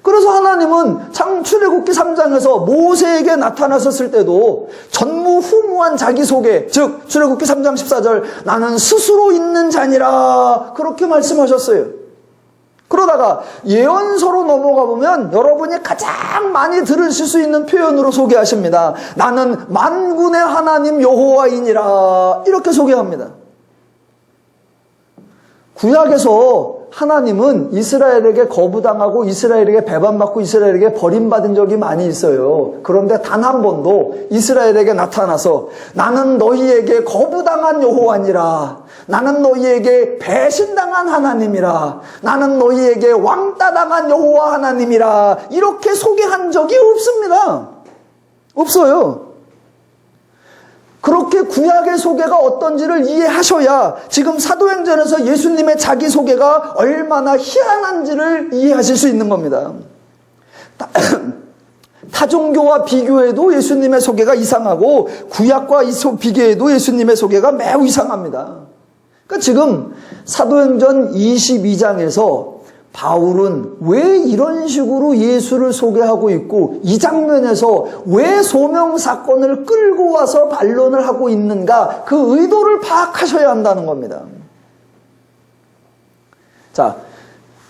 A: 그래서 하나님은 출애굽기 3장에서 모세에게 나타나셨을 때도 전무후무한 자기소개, 즉 출애굽기 3장 14절 나는 스스로 있는 자니라 그렇게 말씀하셨어요. 그러다가 예언서로 넘어가 보면 여러분이 가장 많이 들으실 수 있는 표현으로 소개하십니다. 나는 만군의 하나님 여호와이니라 이렇게 소개합니다. 구약에서 하나님은 이스라엘에게 거부당하고 이스라엘에게 배반받고 이스라엘에게 버림받은 적이 많이 있어요. 그런데 단 한 번도 이스라엘에게 나타나서 나는 너희에게 거부당한 여호와니라. 나는 너희에게 배신당한 하나님이라. 나는 너희에게 왕따당한 여호와 하나님이라. 이렇게 소개한 적이 없습니다. 없어요. 그렇게 구약의 소개가 어떤지를 이해하셔야 지금 사도행전에서 예수님의 자기소개가 얼마나 희한한지를 이해하실 수 있는 겁니다. 타종교와 비교해도 예수님의 소개가 이상하고 구약과 비교해도 예수님의 소개가 매우 이상합니다. 그러니까 지금 사도행전 22장에서 바울은 왜 이런 식으로 예수를 소개하고 있고 이 장면에서 왜 소명 사건을 끌고 와서 반론을 하고 있는가, 그 의도를 파악하셔야 한다는 겁니다. 자,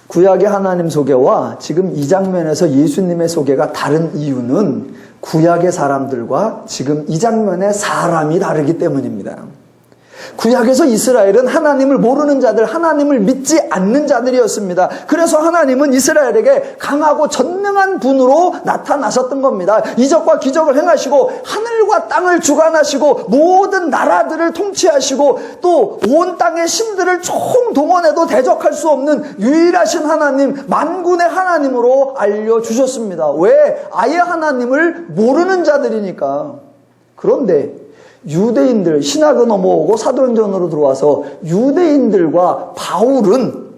A: 구약의 하나님 소개와 지금 이 장면에서 예수님의 소개가 다른 이유는 구약의 사람들과 지금 이 장면의 사람이 다르기 때문입니다. 구약에서 이스라엘은 하나님을 모르는 자들, 하나님을 믿지 않는 자들이었습니다. 그래서 하나님은 이스라엘에게 강하고 전능한 분으로 나타나셨던 겁니다. 이적과 기적을 행하시고 하늘과 땅을 주관하시고 모든 나라들을 통치하시고 또 온 땅의 신들을 총동원해도 대적할 수 없는 유일하신 하나님, 만군의 하나님으로 알려주셨습니다. 왜? 아예 하나님을 모르는 자들이니까. 그런데 유대인들, 신학은 넘어오고 사도행전으로 들어와서 유대인들과 바울은,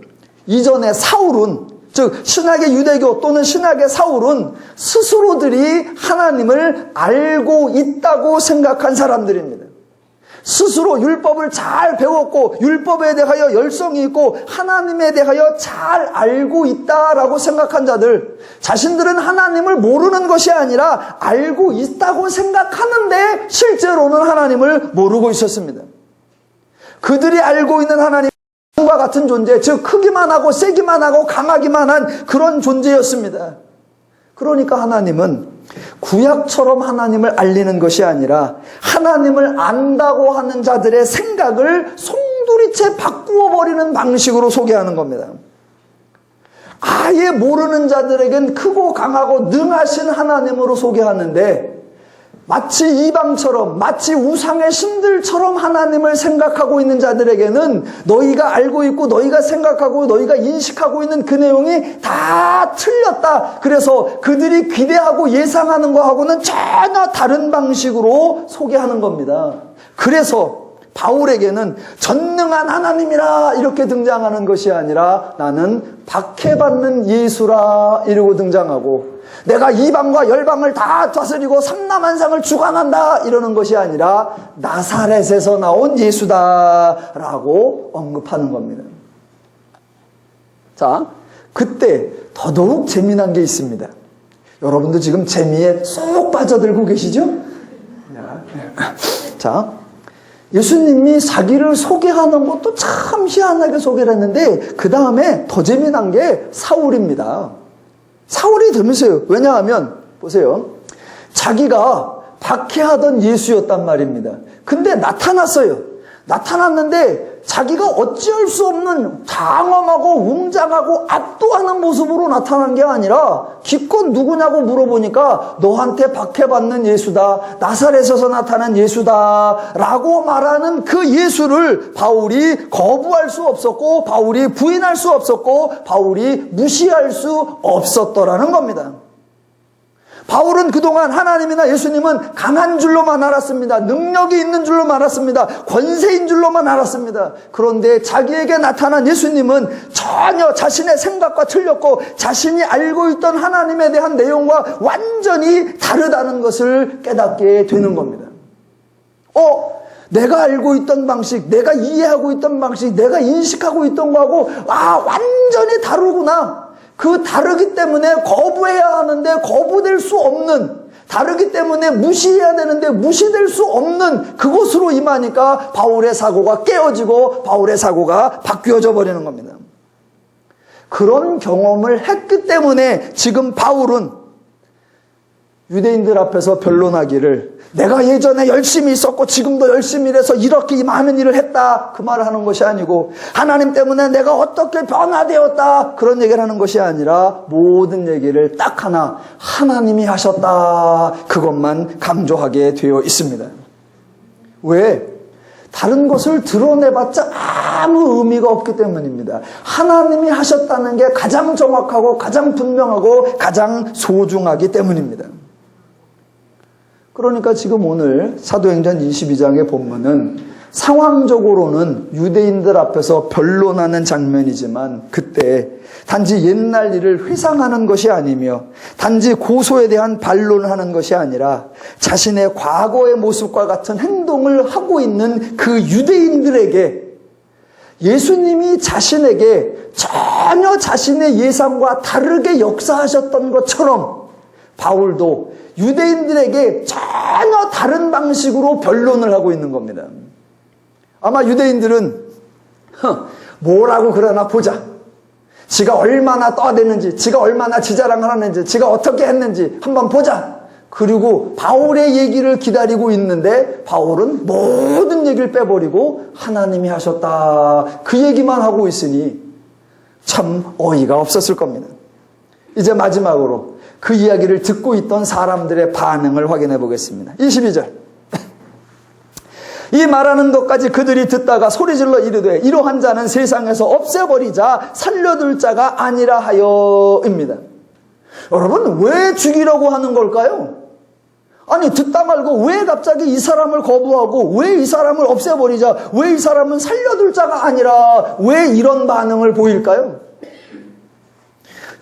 A: 이전에 사울은, 즉 신학의 유대교 또는 신학의 사울은 스스로들이 하나님을 알고 있다고 생각한 사람들입니다. 스스로 율법을 잘 배웠고 율법에 대하여 열성이 있고 하나님에 대하여 잘 알고 있다라고 생각한 자들, 자신들은 하나님을 모르는 것이 아니라 알고 있다고 생각하는데 실제로는 하나님을 모르고 있었습니다. 그들이 알고 있는 하나님은 과 같은 존재, 즉 크기만 하고 세기만 하고 강하기만 한 그런 존재였습니다. 그러니까 하나님은 구약처럼 하나님을 알리는 것이 아니라 하나님을 안다고 하는 자들의 생각을 송두리째 바꾸어 버리는 방식으로 소개하는 겁니다. 아예 모르는 자들에겐 크고 강하고 능하신 하나님으로 소개하는데, 마치 이방처럼, 마치 우상의 신들처럼 하나님을 생각하고 있는 자들에게는 너희가 알고 있고 너희가 생각하고 너희가 인식하고 있는 그 내용이 다 틀렸다. 그래서 그들이 기대하고 예상하는 것하고는 전혀 다른 방식으로 소개하는 겁니다. 그래서 바울에게는 전능한 하나님이라 이렇게 등장하는 것이 아니라 나는 박해받는 예수라 이러고 등장하고, 내가 이방과 열방을 다 다스리고 삼라만상을 주관한다 이러는 것이 아니라 나사렛에서 나온 예수다라고 언급하는 겁니다. 자, 그때 더더욱 재미난 게 있습니다. 여러분도 지금 재미에 쏙 빠져들고 계시죠? 자, 예수님이 자기를 소개하는 것도 참 희한하게 소개를 했는데 그 다음에 더 재미난 게 사울입니다. 사울이 되면서요. 왜냐하면 보세요. 자기가 박해하던 예수였단 말입니다. 근데 나타났어요. 나타났는데 자기가 어찌할 수 없는 장엄하고 웅장하고 압도하는 모습으로 나타난 게 아니라 기껏 누구냐고 물어보니까 너한테 박해받는 예수다, 나사렛에서 나타난 예수다 라고 말하는 그 예수를 바울이 거부할 수 없었고 바울이 부인할 수 없었고 바울이 무시할 수 없었더라는 겁니다. 바울은 그동안 하나님이나 예수님은 강한 줄로만 알았습니다. 능력이 있는 줄로만 알았습니다. 권세인 줄로만 알았습니다. 그런데 자기에게 나타난 예수님은 전혀 자신의 생각과 틀렸고 자신이 알고 있던 하나님에 대한 내용과 완전히 다르다는 것을 깨닫게 되는 겁니다. 내가 알고 있던 방식, 내가 이해하고 있던 방식, 내가 인식하고 있던 거하고 완전히 다르구나. 그 다르기 때문에 거부해야 하는데 거부될 수 없는, 다르기 때문에 무시해야 되는데 무시될 수 없는 그곳으로 임하니까 바울의 사고가 깨어지고 바울의 사고가 바뀌어져 버리는 겁니다. 그런 경험을 했기 때문에 지금 바울은 유대인들 앞에서 변론하기를 내가 예전에 열심히 있었고 지금도 열심히 일해서 이렇게 많은 일을 했다 그 말을 하는 것이 아니고, 하나님 때문에 내가 어떻게 변화되었다 그런 얘기를 하는 것이 아니라 모든 얘기를 딱 하나, 하나님이 하셨다 그것만 강조하게 되어 있습니다. 왜? 다른 것을 드러내봤자 아무 의미가 없기 때문입니다. 하나님이 하셨다는 게 가장 정확하고 가장 분명하고 가장 소중하기 때문입니다. 그러니까 지금 오늘 사도행전 22장의 본문은 상황적으로는 유대인들 앞에서 변론하는 장면이지만 그때 단지 옛날 일을 회상하는 것이 아니며 단지 고소에 대한 반론을 하는 것이 아니라 자신의 과거의 모습과 같은 행동을 하고 있는 그 유대인들에게 예수님이 자신에게 전혀 자신의 예상과 다르게 역사하셨던 것처럼 바울도 유대인들에게 전혀 다른 방식으로 변론을 하고 있는 겁니다. 아마 유대인들은 뭐라고 그러나 보자. 지가 얼마나 떠대는지, 지가 얼마나 지자랑을 하는지, 지가 어떻게 했는지 한번 보자. 그리고 바울의 얘기를 기다리고 있는데 바울은 모든 얘기를 빼버리고 하나님이 하셨다. 그 얘기만 하고 있으니 참 어이가 없었을 겁니다. 이제 마지막으로 그 이야기를 듣고 있던 사람들의 반응을 확인해 보겠습니다. 22절. 이 말하는 것까지 그들이 듣다가 소리질러 이르되 이러한 자는 세상에서 없애버리자 살려둘 자가 아니라 하여입니다. 여러분, 왜 죽이려고 하는 걸까요? 아니, 듣다 말고 왜 갑자기 이 사람을 거부하고 왜 이 사람을 없애버리자, 왜 이 사람은 살려둘 자가 아니라 왜 이런 반응을 보일까요?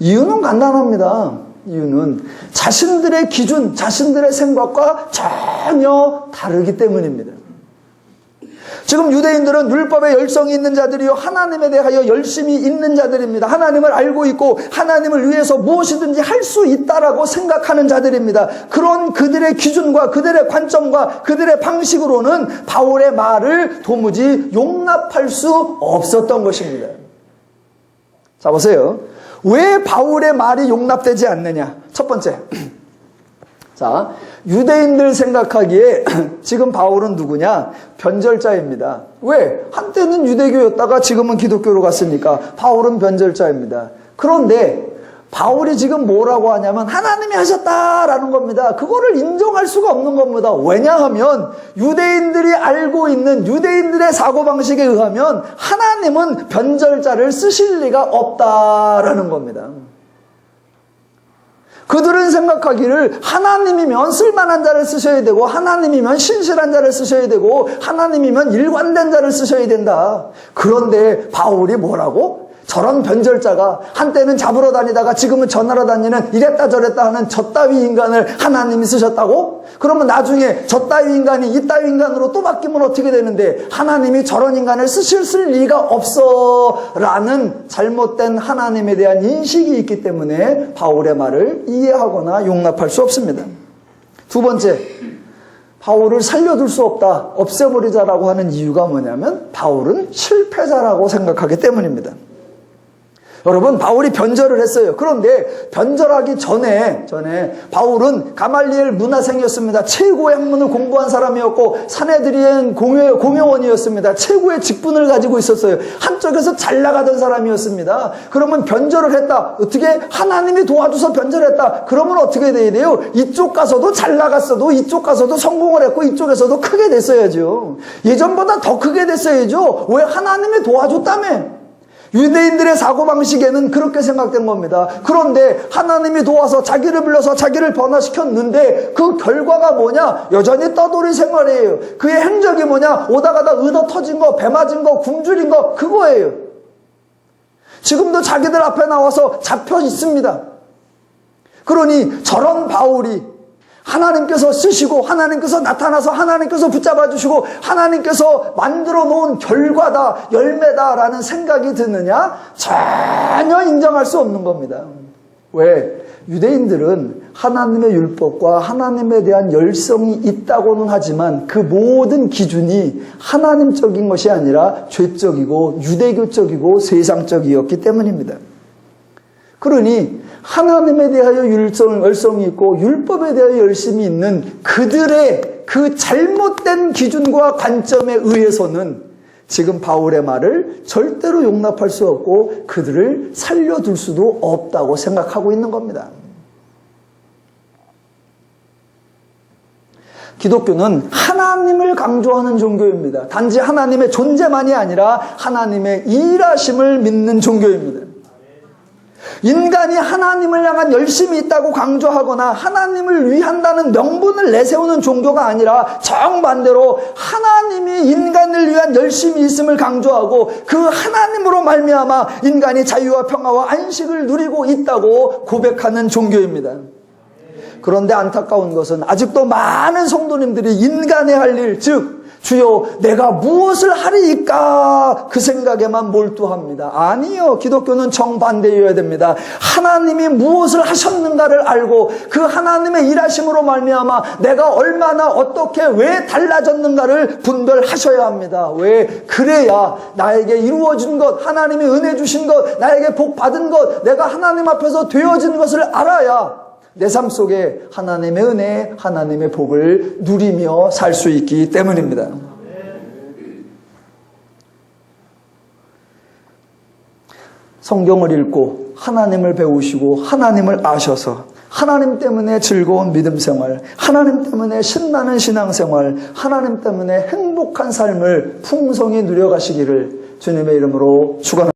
A: 이유는 간단합니다. 이유는 자신들의 기준, 자신들의 생각과 전혀 다르기 때문입니다. 지금 유대인들은 율법에 열성이 있는 자들이요 하나님에 대하여 열심히 있는 자들입니다. 하나님을 알고 있고 하나님을 위해서 무엇이든지 할 수 있다라고 생각하는 자들입니다. 그런 그들의 기준과 그들의 관점과 그들의 방식으로는 바울의 말을 도무지 용납할 수 없었던 것입니다. 자, 보세요. 왜 바울의 말이 용납되지 않느냐? 첫 번째, 자, 유대인들 생각하기에 지금 바울은 누구냐? 변절자입니다. 왜? 한때는 유대교였다가 지금은 기독교로 갔으니까 바울은 변절자입니다. 그런데 바울이 지금 뭐라고 하냐면 하나님이 하셨다라는 겁니다. 그거를 인정할 수가 없는 겁니다. 왜냐하면 유대인들이 알고 있는 유대인들의 사고방식에 의하면 하나님은 변절자를 쓰실 리가 없다라는 겁니다. 그들은 생각하기를 하나님이면 쓸만한 자를 쓰셔야 되고 하나님이면 신실한 자를 쓰셔야 되고 하나님이면 일관된 자를 쓰셔야 된다. 그런데 바울이 뭐라고? 저런 변절자가 한때는 잡으러 다니다가 지금은 전하러 다니는 이랬다 저랬다 하는 저 따위 인간을 하나님이 쓰셨다고? 그러면 나중에 저 따위 인간이 이 따위 인간으로 또 바뀌면 어떻게 되는데 하나님이 저런 인간을 쓰실 리가 없어 라는 잘못된 하나님에 대한 인식이 있기 때문에 바울의 말을 이해하거나 용납할 수 없습니다. 두 번째, 바울을 살려둘 수 없다, 없애버리자라고 하는 이유가 뭐냐면 바울은 실패자라고 생각하기 때문입니다. 여러분, 바울이 변절을 했어요. 그런데 변절하기 전에 바울은 가말리엘 문화생이었습니다. 최고의 학문을 공부한 사람이었고 사내들인 공회원이었습니다. 최고의 직분을 가지고 있었어요. 한쪽에서 잘 나가던 사람이었습니다. 그러면 변절을 했다. 어떻게? 하나님이 도와줘서 변절했다. 그러면 어떻게 돼야 돼요? 이쪽 가서도 잘 나갔어도 이쪽 가서도 성공을 했고 이쪽에서도 크게 됐어야죠. 예전보다 더 크게 됐어야죠. 왜? 하나님이 도와줬다며. 유대인들의 사고방식에는 그렇게 생각된 겁니다. 그런데 하나님이 도와서 자기를 불러서 자기를 변화시켰는데 그 결과가 뭐냐? 여전히 떠돌이 생활이에요. 그의 행적이 뭐냐? 오다가다 의도 터진 거, 배 맞은 거, 굶주린 거, 그거예요. 지금도 자기들 앞에 나와서 잡혀 있습니다. 그러니 저런 바울이 하나님께서 쓰시고 하나님께서 나타나서 하나님께서 붙잡아 주시고 하나님께서 만들어 놓은 결과다, 열매다라는 생각이 드느냐? 전혀 인정할 수 없는 겁니다. 왜? 유대인들은 하나님의 율법과 하나님에 대한 열성이 있다고는 하지만 그 모든 기준이 하나님적인 것이 아니라 죄적이고 유대교적이고 세상적이었기 때문입니다. 그러니 하나님에 대하여 열성이 있고 율법에 대하여 열심이 있는 그들의 그 잘못된 기준과 관점에 의해서는 지금 바울의 말을 절대로 용납할 수 없고 그들을 살려둘 수도 없다고 생각하고 있는 겁니다. 기독교는 하나님을 강조하는 종교입니다. 단지 하나님의 존재만이 아니라 하나님의 일하심을 믿는 종교입니다. 인간이 하나님을 향한 열심이 있다고 강조하거나 하나님을 위한다는 명분을 내세우는 종교가 아니라 정반대로 하나님이 인간을 위한 열심이 있음을 강조하고 그 하나님으로 말미암아 인간이 자유와 평화와 안식을 누리고 있다고 고백하는 종교입니다. 그런데 안타까운 것은 아직도 많은 성도님들이 인간의 할 일, 즉 주여 내가 무엇을 하리이까 그 생각에만 몰두합니다. 아니요. 기독교는 정반대여야 됩니다. 하나님이 무엇을 하셨는가를 알고 그 하나님의 일하심으로 말미암아 내가 얼마나 어떻게 왜 달라졌는가를 분별하셔야 합니다. 왜? 그래야 나에게 이루어진 것, 하나님이 은혜 주신 것, 나에게 복 받은 것, 내가 하나님 앞에서 되어진 것을 알아야 내 삶 속에 하나님의 은혜, 하나님의 복을 누리며 살 수 있기 때문입니다. 성경을 읽고 하나님을 배우시고 하나님을 아셔서 하나님 때문에 즐거운 믿음 생활, 하나님 때문에 신나는 신앙 생활, 하나님 때문에 행복한 삶을 풍성히 누려가시기를 주님의 이름으로 축원합니다.